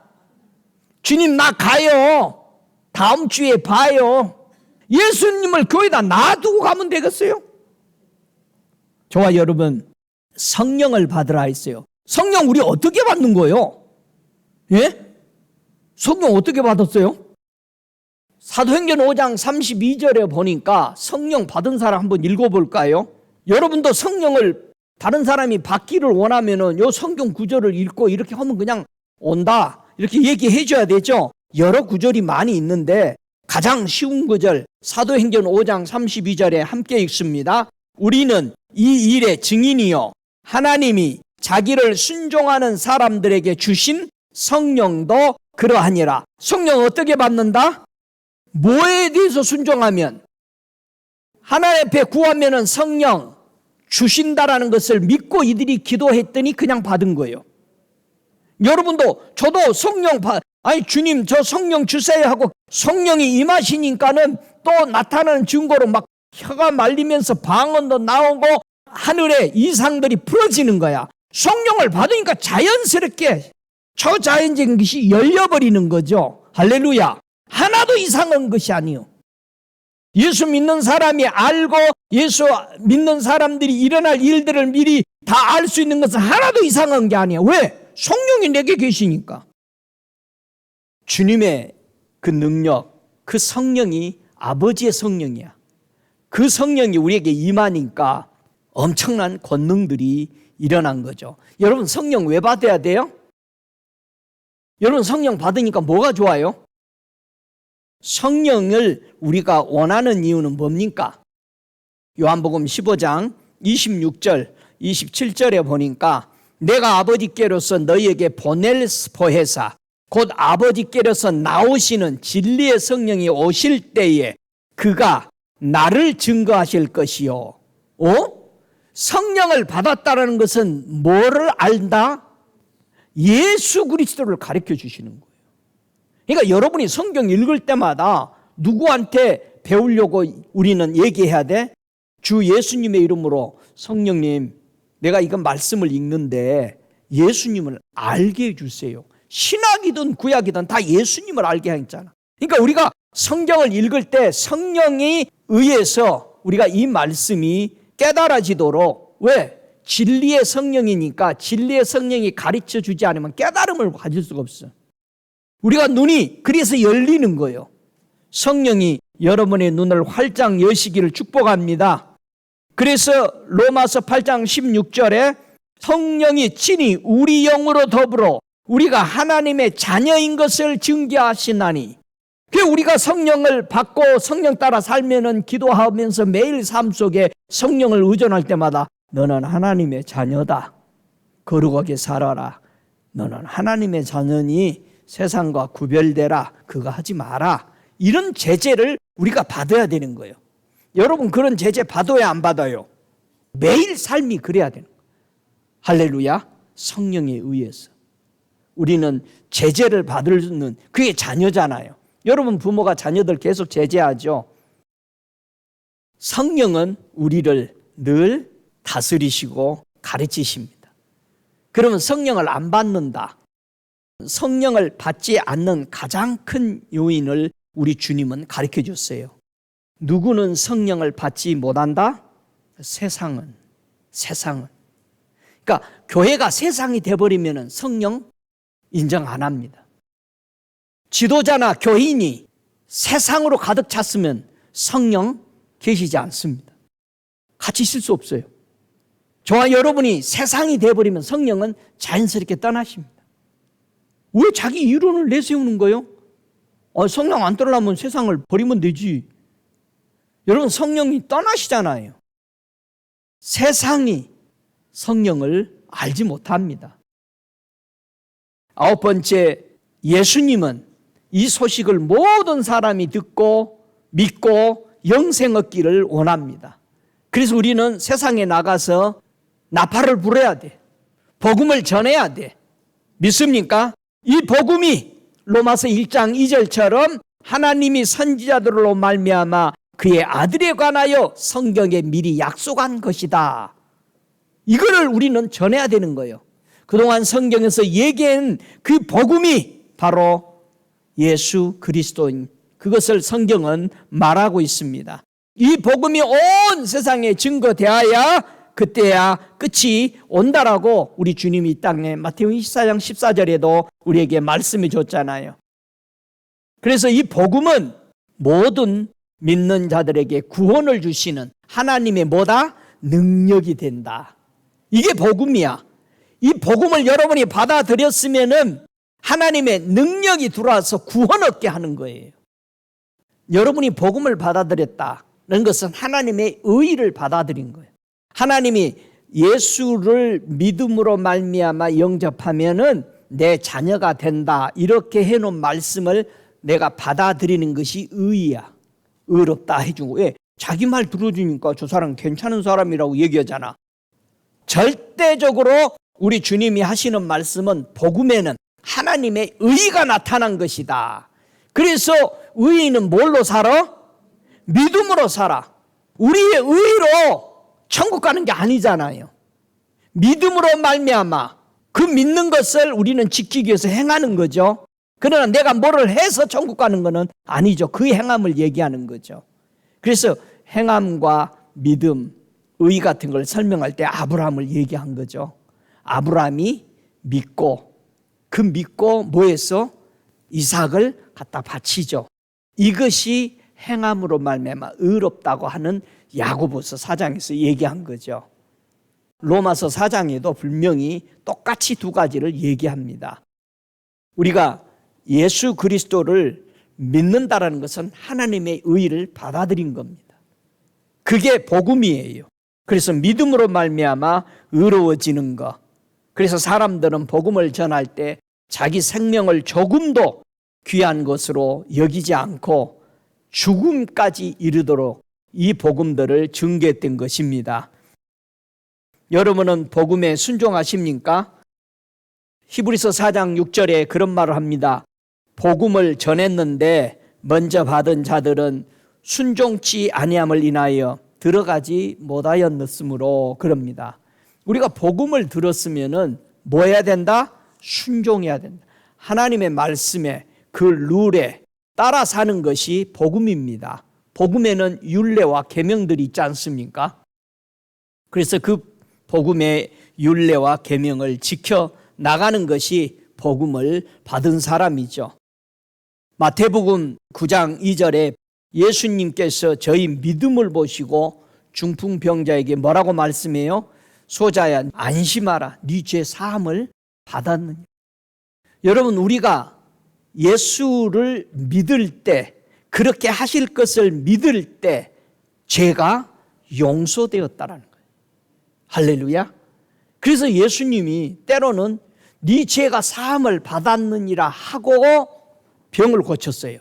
주님 나 가요. 다음 주에 봐요. 예수님을 교회에다 놔두고 가면 되겠어요? 저와 여러분, 성령을 받으라 했어요. 성령 우리 어떻게 받는 거예요? 예? 성령 어떻게 받았어요? 사도행전 5장 32절에 보니까 성령 받은 사람 한번 읽어볼까요? 여러분도 성령을 다른 사람이 받기를 원하면은 요 성경 구절을 읽고 이렇게 하면 그냥 온다, 이렇게 얘기해 줘야 되죠. 여러 구절이 많이 있는데 가장 쉬운 구절, 사도행전 5장 32절에 함께 읽습니다. 우리는 이 일의 증인이요 하나님이 자기를 순종하는 사람들에게 주신 성령도 그러하니라. 성령 어떻게 받는다? 뭐에 대해서 순종하면? 하나님 앞에 구하면은 성령 주신다라는 것을 믿고 이들이 기도했더니 그냥 받은 거예요. 여러분도 저도 성령 주님 저 성령 주세요 하고 성령이 임하시니까는 또 나타나는 증거로 막 혀가 말리면서 방언도 나오고 하늘에 이상들이 풀어지는 거야. 성령을 받으니까 자연스럽게 초자연적인 것이 열려버리는 거죠. 할렐루야. 하나도 이상한 것이 아니요. 예수 믿는 사람이 알고 예수 믿는 사람들이 일어날 일들을 미리 다 알 수 있는 것은 하나도 이상한 게 아니야. 왜? 성령이 내게 계시니까. 주님의 그 능력, 그 성령이 아버지의 성령이야. 그 성령이 우리에게 임하니까 엄청난 권능들이 일어난 거죠. 여러분, 성령 왜 받아야 돼요? 여러분, 성령 받으니까 뭐가 좋아요? 성령을 우리가 원하는 이유는 뭡니까? 요한복음 15장 26절 27절에 보니까 내가 아버지께로서 너희에게 보낼 보혜사 곧 아버지께로서 나오시는 진리의 성령이 오실 때에 그가 나를 증거하실 것이요. 성령을 받았다는 것은 뭐를 안다? 예수 그리스도를 가르쳐 주시는 거예요. 그러니까 여러분이 성경 읽을 때마다 누구한테 배우려고 우리는 얘기해야 돼? 주 예수님의 이름으로 성령님, 내가 이건 말씀을 읽는데 예수님을 알게 해주세요. 신약이든 구약이든 다 예수님을 알게 했잖아. 그러니까 우리가 성경을 읽을 때 성령이 의해서 우리가 이 말씀이 깨달아지도록, 왜? 진리의 성령이니까 진리의 성령이 가르쳐 주지 않으면 깨달음을 가질 수가 없어. 우리가 눈이 그래서 열리는 거예요. 성령이 여러분의 눈을 활짝 여시기를 축복합니다. 그래서 로마서 8장 16절에 성령이 친히 우리 영으로 더불어 우리가 하나님의 자녀인 것을 증거하시나니, 우리가 성령을 받고 성령 따라 살면은 기도하면서 매일 삶 속에 성령을 의존할 때마다 너는 하나님의 자녀다. 거룩하게 살아라. 너는 하나님의 자녀니 세상과 구별되라. 그거 하지 마라. 이런 제재를 우리가 받아야 되는 거예요. 여러분, 그런 제재 받아야 안 받아요? 매일 삶이 그래야 되는 거예요. 할렐루야. 성령에 의해서 우리는 제재를 받는, 그게 자녀잖아요. 여러분, 부모가 자녀들 계속 제재하죠. 성령은 우리를 늘 다스리시고 가르치십니다. 그러면 성령을 안 받는다, 성령을 받지 않는 가장 큰 요인을 우리 주님은 가르쳐 줬어요. 누구는 성령을 받지 못한다? 세상은. 그러니까 교회가 세상이 돼버리면 성령 인정 안 합니다. 지도자나 교인이 세상으로 가득 찼으면 성령 계시지 않습니다. 같이 있을 수 없어요. 저와 여러분이 세상이 돼버리면 성령은 자연스럽게 떠나십니다. 왜 자기 이론을 내세우는 거예요? 성령 안 떠나면 세상을 버리면 되지. 여러분, 성령이 떠나시잖아요. 세상이 성령을 알지 못합니다. 9번째, 예수님은 이 소식을 모든 사람이 듣고 믿고 영생 얻기를 원합니다. 그래서 우리는 세상에 나가서 나팔을 불어야 돼. 복음을 전해야 돼. 믿습니까? 이 복음이 로마서 1장 2절처럼 하나님이 선지자들로 말미암아 그의 아들에 관하여 성경에 미리 약속한 것이다. 이거를 우리는 전해야 되는 거예요. 그동안 성경에서 얘기한 그 복음이 바로 예수 그리스도인, 그것을 성경은 말하고 있습니다. 이 복음이 온 세상에 증거되어야 그때야 끝이 온다라고 우리 주님이 이 땅에 마태복음 24장 14절에도 우리에게 말씀해 줬잖아요. 그래서 이 복음은 모든 믿는 자들에게 구원을 주시는 하나님의 뭐다? 능력이 된다. 이게 복음이야. 이 복음을 여러분이 받아들였으면은 하나님의 능력이 들어와서 구원 얻게 하는 거예요. 여러분이 복음을 받아들였다는 것은 하나님의 의의를 받아들인 거예요. 하나님이 예수를 믿음으로 말미암아 영접하면은 내 자녀가 된다, 이렇게 해놓은 말씀을 내가 받아들이는 것이 의의야. 의롭다 해주고, 왜? 자기 말 들어주니까 저 사람 괜찮은 사람이라고 얘기하잖아. 절대적으로 우리 주님이 하시는 말씀은 복음에는 하나님의 의의가 나타난 것이다. 그래서 의의는 뭘로 살아? 믿음으로 살아. 우리의 의의로 천국 가는 게 아니잖아요. 믿음으로 말미암아 그 믿는 것을 우리는 지키기 위해서 행하는 거죠. 그러나 내가 뭐를 해서 천국 가는 것은 아니죠. 그 행함을 얘기하는 거죠. 그래서 행함과 믿음, 의 같은 걸 설명할 때 아브라함을 얘기한 거죠. 아브라함이 믿고 뭐 했어? 이삭을 갖다 바치죠. 이것이 행함으로 말미암아 의롭다고 하는 야고보서 4장에서 얘기한 거죠. 로마서 4장에도 분명히 똑같이 두 가지를 얘기합니다. 우리가 예수 그리스도를 믿는다라는 것은 하나님의 의를 받아들인 겁니다. 그게 복음이에요. 그래서 믿음으로 말미암아 의로워지는 것. 그래서 사람들은 복음을 전할 때 자기 생명을 조금도 귀한 것으로 여기지 않고 죽음까지 이르도록 이 복음들을 증거했던 것입니다. 여러분은 복음에 순종하십니까? 히브리서 4장 6절에 그런 말을 합니다. 복음을 전했는데 먼저 받은 자들은 순종치 아니함을 인하여 들어가지 못하였으므로 그럽니다. 우리가 복음을 들었으면은 뭐 해야 된다? 순종해야 된다. 하나님의 말씀에 그 룰에 따라 사는 것이 복음입니다. 복음에는 율례와 계명들이 있지 않습니까? 그래서 그 복음의 율례와 계명을 지켜 나가는 것이 복음을 받은 사람이죠. 마태복음 9장 2절에 예수님께서 저희 믿음을 보시고 중풍병자에게 뭐라고 말씀해요? 소자야 안심하라, 네 죄 사함을 받았느냐. 여러분, 우리가 예수를 믿을 때, 그렇게 하실 것을 믿을 때 죄가 용서되었다라는 거예요. 할렐루야. 그래서 예수님이 때로는 네 죄가 사함을 받았느니라 하고 병을 고쳤어요.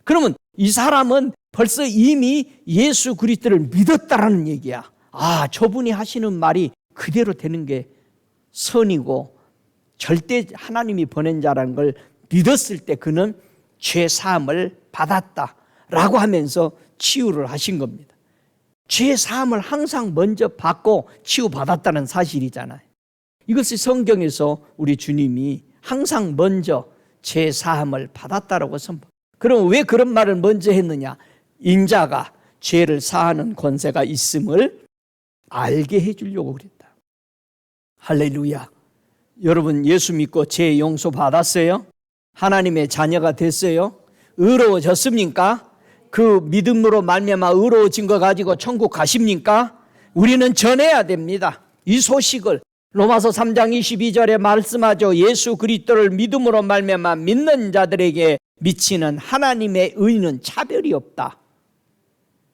그러면 이 사람은 벌써 이미 예수 그리스도를 믿었다라는 얘기야. 아, 저분이 하시는 말이 그대로 되는 게 선이고 절대 하나님이 보낸 자라는 걸 믿었을 때 그는 죄 사함을 받았다라고 하면서 치유를 하신 겁니다. 죄 사함을 항상 먼저 받고 치유받았다는 사실이잖아요. 이것이 성경에서 우리 주님이 항상 먼저 죄 사함을 받았다라고 선포. 그럼 왜 그런 말을 먼저 했느냐? 인자가 죄를 사하는 권세가 있음을 알게 해주려고 그랬다. 할렐루야. 여러분, 예수 믿고 죄 용서 받았어요? 하나님의 자녀가 됐어요? 의로워졌습니까? 그 믿음으로 말미암아 의로워진 거 가지고 천국 가십니까? 우리는 전해야 됩니다. 이 소식을 로마서 3장 22절에 말씀하죠. 예수 그리스도를 믿음으로 말미암아 믿는 자들에게 미치는 하나님의 의는 차별이 없다.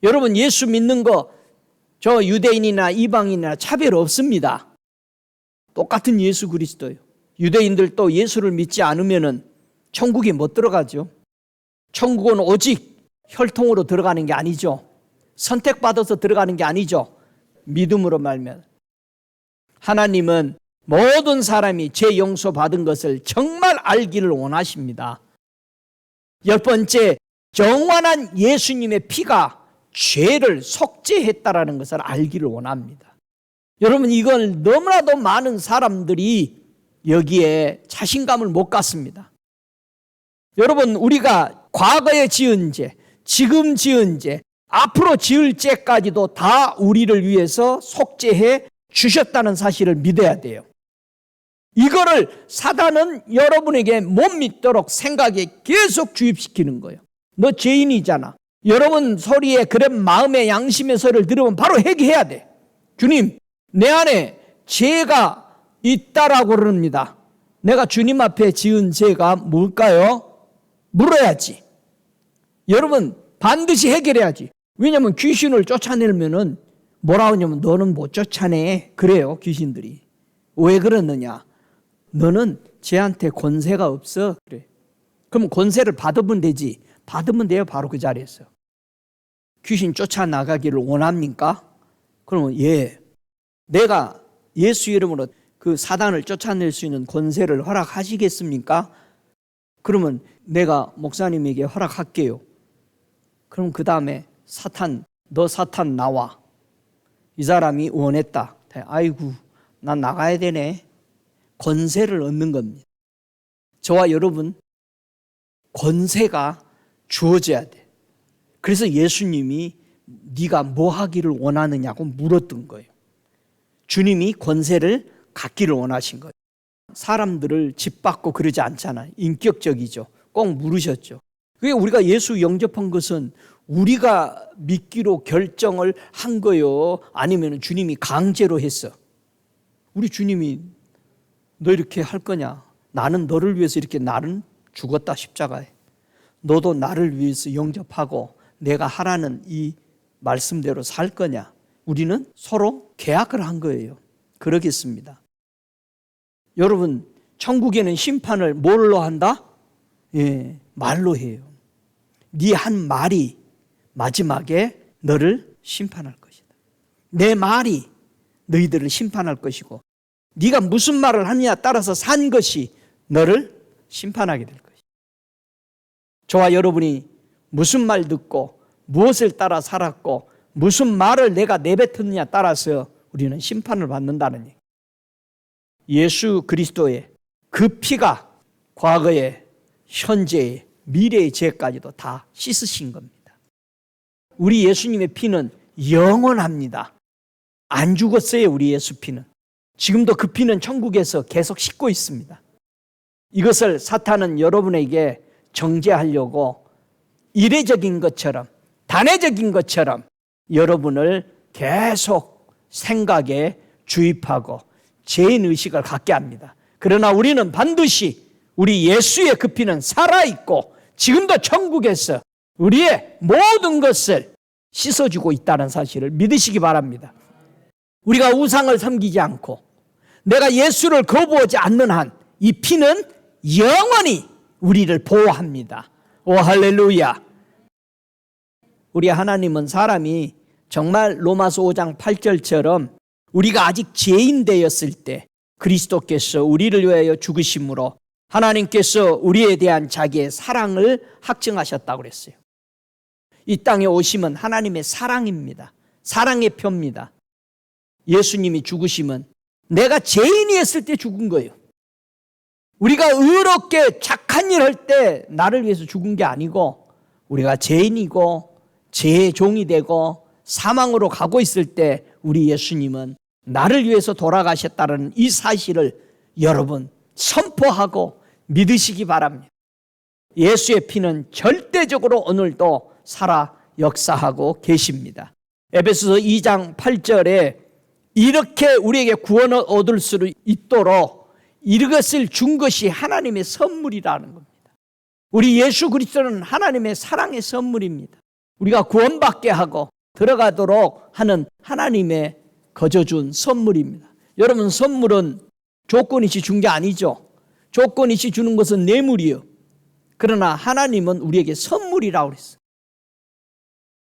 여러분, 예수 믿는 거 저 유대인이나 이방인이나 차별 없습니다. 똑같은 예수 그리스도예요. 유대인들도 예수를 믿지 않으면 천국에 못 들어가죠. 천국은 오직 혈통으로 들어가는 게 아니죠. 선택받아서 들어가는 게 아니죠. 믿음으로 말면. 하나님은 모든 사람이 죄 용서받은 것을 정말 알기를 원하십니다. 10번째, 영원한 예수님의 피가 죄를 속죄했다라는 것을 알기를 원합니다. 여러분, 이걸 너무나도 많은 사람들이 여기에 자신감을 못 갖습니다. 여러분, 우리가 과거에 지은 죄, 지금 지은 죄, 앞으로 지을 죄까지도 다 우리를 위해서 속죄해 주셨다는 사실을 믿어야 돼요. 이거를 사단은 여러분에게 못 믿도록 생각에 계속 주입시키는 거예요. 너 죄인이잖아. 여러분 소리에 그런 마음의 양심의 소리를 들으면 바로 회개해야 돼. 주님, 내 안에 죄가 있다라고 그럽니다. 내가 주님 앞에 지은 죄가 뭘까요? 물어야지. 여러분, 반드시 해결해야지. 왜냐하면 귀신을 쫓아내면은 뭐라 하냐면 너는 못 쫓아내. 그래요, 귀신들이. 왜 그러느냐? 너는 쟤한테 권세가 없어. 그래. 그럼 권세를 받으면 되지. 받으면 돼요, 바로 그 자리에서. 귀신 쫓아나가기를 원합니까? 그러면 예. 내가 예수 이름으로 그 사단을 쫓아낼 수 있는 권세를 허락하시겠습니까? 그러면 내가 목사님에게 허락할게요. 그럼 그 다음에 너 사탄 나와. 이 사람이 원했다. 아이고, 난 나가야 되네. 권세를 얻는 겁니다. 저와 여러분, 권세가 주어져야 돼. 그래서 예수님이 네가 뭐 하기를 원하느냐고 물었던 거예요. 주님이 권세를 갖기를 원하신 거예요. 사람들을 짓밟고 그러지 않잖아요. 인격적이죠. 꼭 물으셨죠. 그게 우리가 예수 영접한 것은 우리가 믿기로 결정을 한 거요, 아니면 주님이 강제로 했어? 우리 주님이 너 이렇게 할 거냐? 나는 너를 위해서 이렇게 나는 죽었다 십자가에. 너도 나를 위해서 영접하고 내가 하라는 이 말씀대로 살 거냐? 우리는 서로 계약을 한 거예요. 그러겠습니다. 여러분, 천국에는 심판을 뭘로 한다? 말로 해요. 네 한 말이 마지막에 너를 심판할 것이다. 내 말이 너희들을 심판할 것이고, 네가 무슨 말을 하느냐에 따라서 산 것이 너를 심판하게 될 것이다. 저와 여러분이 무슨 말 듣고 무엇을 따라 살았고 무슨 말을 내가 내뱉었느냐에 따라서 우리는 심판을 받는다는 얘기. 예수 그리스도의 그 피가 과거에, 현재의, 미래의 죄까지도 다 씻으신 겁니다. 우리 예수님의 피는 영원합니다. 안 죽었어요. 우리 예수 피는. 지금도 그 피는 천국에서 계속 씻고 있습니다. 이것을 사탄은 여러분에게 정죄하려고 이례적인 것처럼, 단회적인 것처럼 여러분을 계속 생각에 주입하고 죄인의식을 갖게 합니다. 그러나 우리는 반드시 우리 예수의 그 피는 살아있고 지금도 천국에서 우리의 모든 것을 씻어주고 있다는 사실을 믿으시기 바랍니다. 우리가 우상을 섬기지 않고 내가 예수를 거부하지 않는 한 이 피는 영원히 우리를 보호합니다. 오 할렐루야. 우리 하나님은 사람이 정말 로마서 5장 8절처럼 우리가 아직 죄인 되었을 때 그리스도께서 우리를 위하여 죽으심으로 하나님께서 우리에 대한 자기의 사랑을 확증하셨다고 그랬어요. 이 땅에 오심은 하나님의 사랑입니다. 사랑의 표입니다. 예수님이 죽으심은 내가 죄인이었을 때 죽은 거예요. 우리가 의롭게 착한 일 할 때 나를 위해서 죽은 게 아니고 우리가 죄인이고 죄의 종이 되고 사망으로 가고 있을 때 우리 예수님은 나를 위해서 돌아가셨다는 이 사실을 여러분 선포하고 믿으시기 바랍니다. 예수의 피는 절대적으로 오늘도 살아 역사하고 계십니다. 에베소서 2장 8절에 이렇게 우리에게 구원을 얻을 수 있도록 이것을 준 것이 하나님의 선물이라는 겁니다. 우리 예수 그리스도는 하나님의 사랑의 선물입니다. 우리가 구원받게 하고 들어가도록 하는 하나님의 거저준 선물입니다. 여러분, 선물은 조건이시 준 게 아니죠. 조건이시 주는 것은 뇌물이요. 그러나 하나님은 우리에게 선물이라고 그랬어요.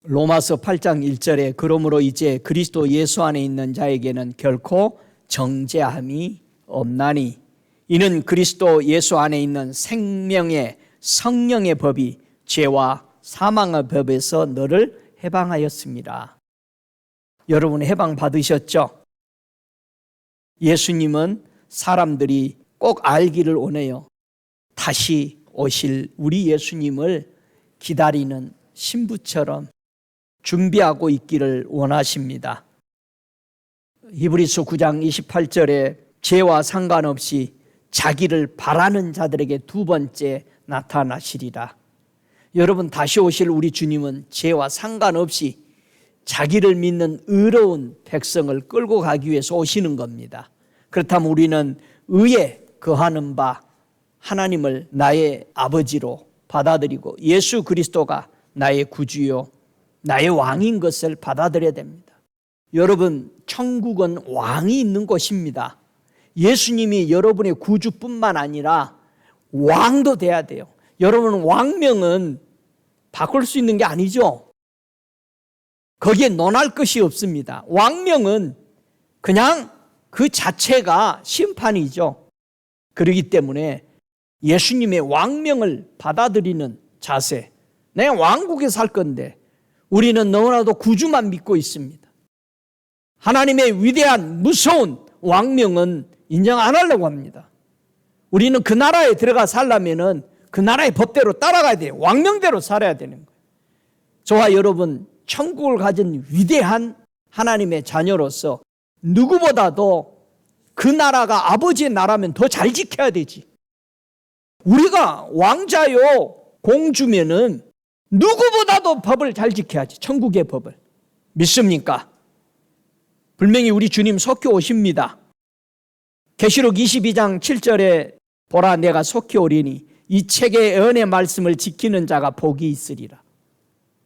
로마서 8장 1절에 그러므로 이제 그리스도 예수 안에 있는 자에게는 결코 정죄함이 없나니 이는 그리스도 예수 안에 있는 생명의 성령의 법이 죄와 사망의 법에서 너를 해방하였습니다. 여러분 해방 받으셨죠? 예수님은 사람들이 꼭 알기를 원해요. 다시 오실 우리 예수님을 기다리는 신부처럼 준비하고 있기를 원하십니다. 히브리서 9장 28절에 죄와 상관없이 자기를 바라는 자들에게 두 번째 나타나시리라. 여러분, 다시 오실 우리 주님은 죄와 상관없이 자기를 믿는 의로운 백성을 끌고 가기 위해서 오시는 겁니다. 그렇다면 우리는 의에 거하는 바 하나님을 나의 아버지로 받아들이고 예수 그리스도가 나의 구주요 나의 왕인 것을 받아들여야 됩니다. 여러분, 천국은 왕이 있는 곳입니다. 예수님이 여러분의 구주뿐만 아니라 왕도 돼야 돼요. 여러분, 왕명은 바꿀 수 있는 게 아니죠. 거기에 논할 것이 없습니다. 왕명은 그냥 그 자체가 심판이죠. 그렇기 때문에 예수님의 왕명을 받아들이는 자세, 내가 왕국에 살 건데 우리는 너무나도 구주만 믿고 있습니다. 하나님의 위대한 무서운 왕명은 인정 안 하려고 합니다. 우리는 그 나라에 들어가 살려면은 그 나라의 법대로 따라가야 돼요. 왕명대로 살아야 되는 거예요. 저와 여러분 천국을 가진 위대한 하나님의 자녀로서 누구보다도 그 나라가 아버지의 나라면 더 잘 지켜야 되지. 우리가 왕자요 공주면은 누구보다도 법을 잘 지켜야지. 천국의 법을. 믿습니까? 분명히 우리 주님 속히 오십니다. 계시록 22장 7절에 보라 내가 속히 오리니 이 책의 예언의 말씀을 지키는 자가 복이 있으리라.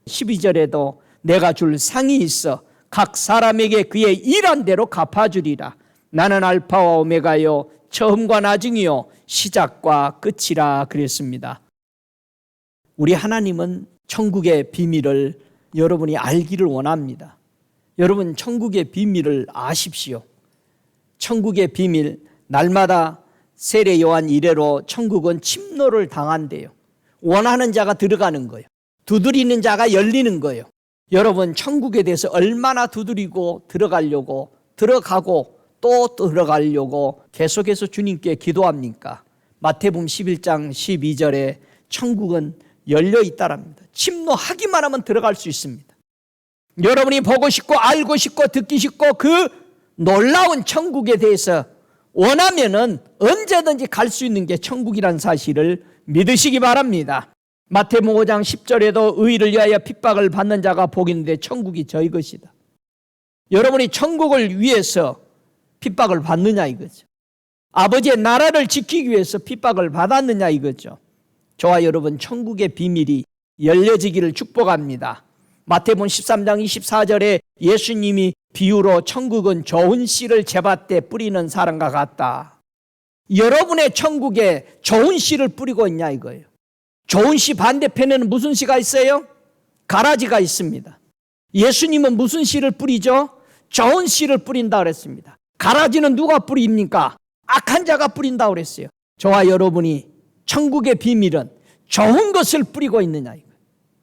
12절에도 내가 줄 상이 있어 각 사람에게 그의 일한 대로 갚아주리라. 나는 알파와 오메가요 처음과 나중이요 시작과 끝이라 그랬습니다. 우리 하나님은 천국의 비밀을 여러분이 알기를 원합니다. 여러분 천국의 비밀을 아십시오. 천국의 비밀, 날마다 세례 요한 이래로 천국은 침노를 당한대요. 원하는 자가 들어가는 거예요. 두드리는 자가 열리는 거예요. 여러분 천국에 대해서 얼마나 두드리고 들어가려고 들어가고 또 들어가려고 계속해서 주님께 기도합니까? 마태복음 11장 12절에 천국은 열려 있다랍니다. 침노하기만 하면 들어갈 수 있습니다. 여러분이 보고 싶고 알고 싶고 듣기 싶고 그 놀라운 천국에 대해서 원하면은 언제든지 갈 수 있는 게 천국이라는 사실을 믿으시기 바랍니다. 마태복음 5장 10절에도 의를 위하여 핍박을 받는 자가 복이 있는데 천국이 저희 것이다. 여러분이 천국을 위해서 핍박을 받느냐 이거죠. 아버지의 나라를 지키기 위해서 핍박을 받았느냐 이거죠. 저와 여러분 천국의 비밀이 열려지기를 축복합니다. 마태복음 13장 24절에 예수님이 비유로 천국은 좋은 씨를 제밭에 뿌리는 사람과 같다. 여러분의 천국에 좋은 씨를 뿌리고 있냐 이거예요. 좋은 씨 반대편에는 무슨 씨가 있어요? 가라지가 있습니다. 예수님은 무슨 씨를 뿌리죠? 좋은 씨를 뿌린다 그랬습니다. 가라지는 누가 뿌립니까? 악한 자가 뿌린다 그랬어요. 저와 여러분이 천국의 비밀은 좋은 것을 뿌리고 있느냐 이거예요.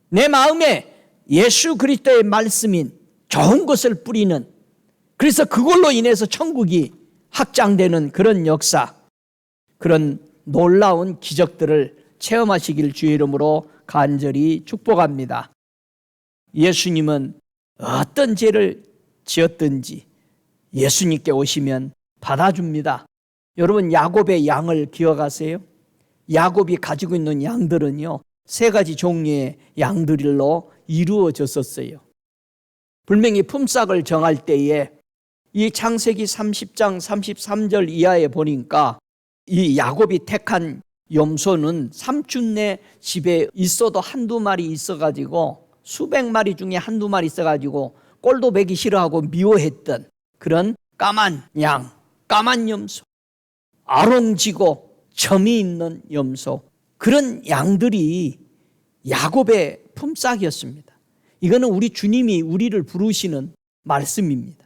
내 마음에 예수 그리스도의 말씀인 좋은 것을 뿌리는, 그래서 그걸로 인해서 천국이 확장되는 그런 역사, 그런 놀라운 기적들을 체험하시길 주의 이름으로 간절히 축복합니다. 예수님은 어떤 죄를 지었든지 예수님께 오시면 받아줍니다. 여러분 야곱의 양을 기억하세요? 야곱이 가지고 있는 양들은요 3가지 종류의 양들로 이루어졌었어요. 분명히 품삯을 정할 때에 이 창세기 30장 33절 이하에 보니까 이 야곱이 택한 염소는 삼촌네 집에 있어도 한두 마리 있어가지고 수백 마리 중에 한두 마리 있어가지고 꼴도 보기 싫어하고 미워했던 그런 까만 양, 까만 염소, 아롱지고 점이 있는 염소, 그런 양들이 야곱의 품삯이었습니다. 이거는 우리 주님이 우리를 부르시는 말씀입니다.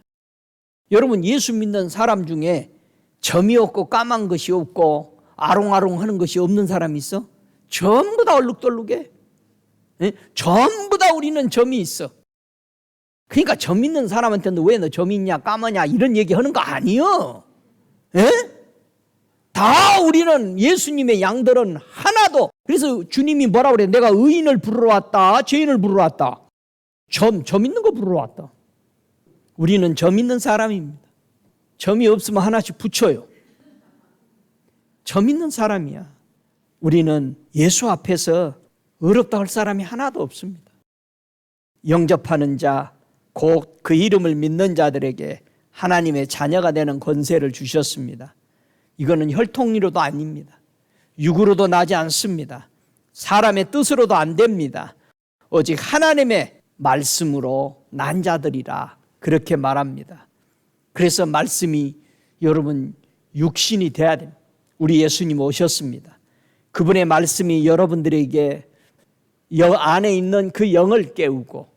여러분 예수 믿는 사람 중에 점이 없고 까만 것이 없고 아롱아롱 하는 것이 없는 사람이 있어? 전부 다 얼룩덜룩해. 전부 다 우리는 점이 있어. 그러니까 점 있는 사람한테는 왜 너 점이 있냐 까마냐 이런 얘기 하는 거 아니요. 다 우리는 예수님의 양들은 하나도. 그래서 주님이 뭐라 그래? 내가 의인을 부르러 왔다 죄인을 부르러 왔다. 점 있는 거 부르러 왔다. 우리는 점 있는 사람입니다. 점이 없으면 하나씩 붙여요. 점 있는 사람이야. 우리는 예수 앞에서 어렵다 할 사람이 하나도 없습니다. 영접하는 자, 곧 그 이름을 믿는 자들에게 하나님의 자녀가 되는 권세를 주셨습니다. 이거는 혈통으로도 아닙니다. 육으로도 나지 않습니다. 사람의 뜻으로도 안 됩니다. 오직 하나님의 말씀으로 난 자들이라 그렇게 말합니다. 그래서 말씀이 여러분 육신이 돼야 됩니다. 우리 예수님 오셨습니다. 그분의 말씀이 여러분들에게 안에 있는 그 영을 깨우고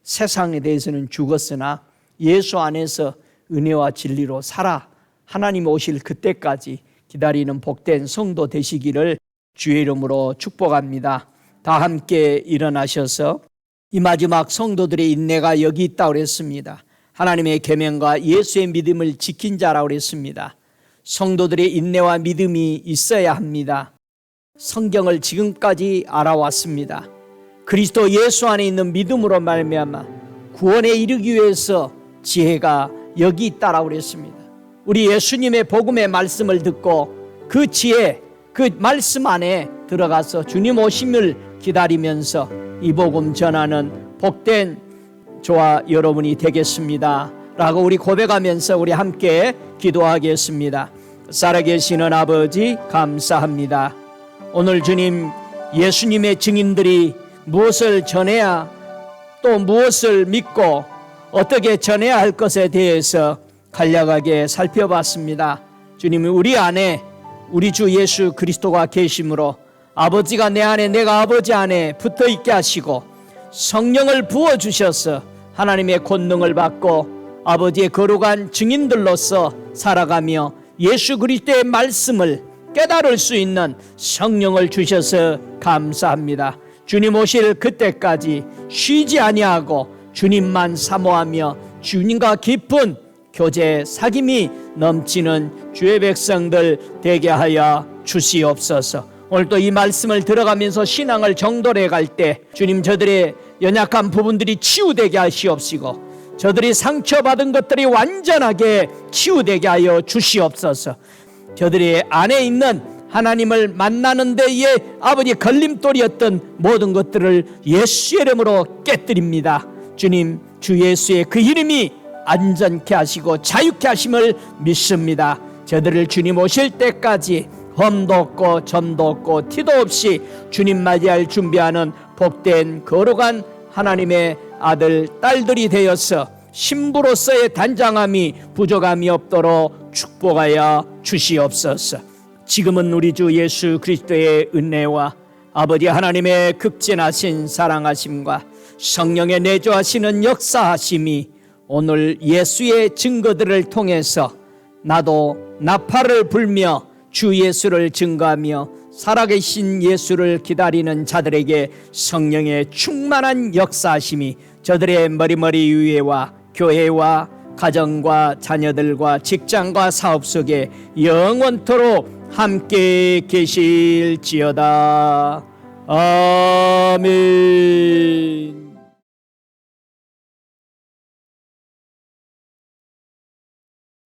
세상에 대해서는 죽었으나 예수 안에서 은혜와 진리로 살아 하나님 오실 그때까지 기다리는 복된 성도 되시기를 주의 이름으로 축복합니다. 다 함께 일어나셔서 이 마지막 성도들의 인내가 여기 있다고 그랬습니다. 하나님의 계명과 예수의 믿음을 지킨 자라고 그랬습니다. 성도들의 인내와 믿음이 있어야 합니다. 성경을 지금까지 알아왔습니다. 그리스도 예수 안에 있는 믿음으로 말미암아 구원에 이르기 위해서 지혜가 여기 있다라고 그랬습니다. 우리 예수님의 복음의 말씀을 듣고 그 지혜, 그 말씀 안에 들어가서 주님 오심을 기다리면서 이 복음 전하는 복된 저와 여러분이 되겠습니다 라고 우리 고백하면서 우리 함께 기도하겠습니다. 살아계시는 아버지 감사합니다. 오늘 주님, 예수님의 증인들이 무엇을 전해야 또 무엇을 믿고 어떻게 전해야 할 것에 대해서 간략하게 살펴봤습니다. 주님이 우리 안에 우리 주 예수 그리스도가 계심으로 아버지가 내 안에 내가 아버지 안에 붙어 있게 하시고 성령을 부어주셔서 하나님의 권능을 받고 아버지의 거룩한 증인들로서 살아가며 예수 그리스도의 말씀을 깨달을 수 있는 성령을 주셔서 감사합니다. 주님 오실 그때까지 쉬지 아니하고 주님만 사모하며 주님과 깊은 교제 사귐이 넘치는 주의 백성들 되게 하여 주시옵소서. 오늘도 이 말씀을 들어가면서 신앙을 정돌해 갈 때 주님 저들의 연약한 부분들이 치유되게 하시옵시고 저들이 상처받은 것들이 완전하게 치유되게 하여 주시옵소서. 저들의 안에 있는 하나님을 만나는 데에 아버지 걸림돌이었던 모든 것들을 예수의 이름으로 깨뜨립니다. 주님, 주 예수의 그 이름이 안전케 하시고 자유케 하심을 믿습니다. 저들을 주님 오실 때까지 험도 없고 점도 없고 티도 없이 주님 맞이할 준비하는 복된 거룩한 하나님의 아들 딸들이 되어서 신부로서의 단장함이 부족함이 없도록 축복하여 주시옵소서. 지금은 우리 주 예수 그리스도의 은혜와 아버지 하나님의 극진하신 사랑하심과 성령의 내주하시는 역사하심이 오늘 예수의 증거들을 통해서 나도 나팔을 불며 주 예수를 증거하며 살아계신 예수를 기다리는 자들에게 성령의 충만한 역사하심이 저들의 머리머리 위에와 교회와 가정과 자녀들과 직장과 사업 속에 영원토록 함께 계실지어다. 아멘.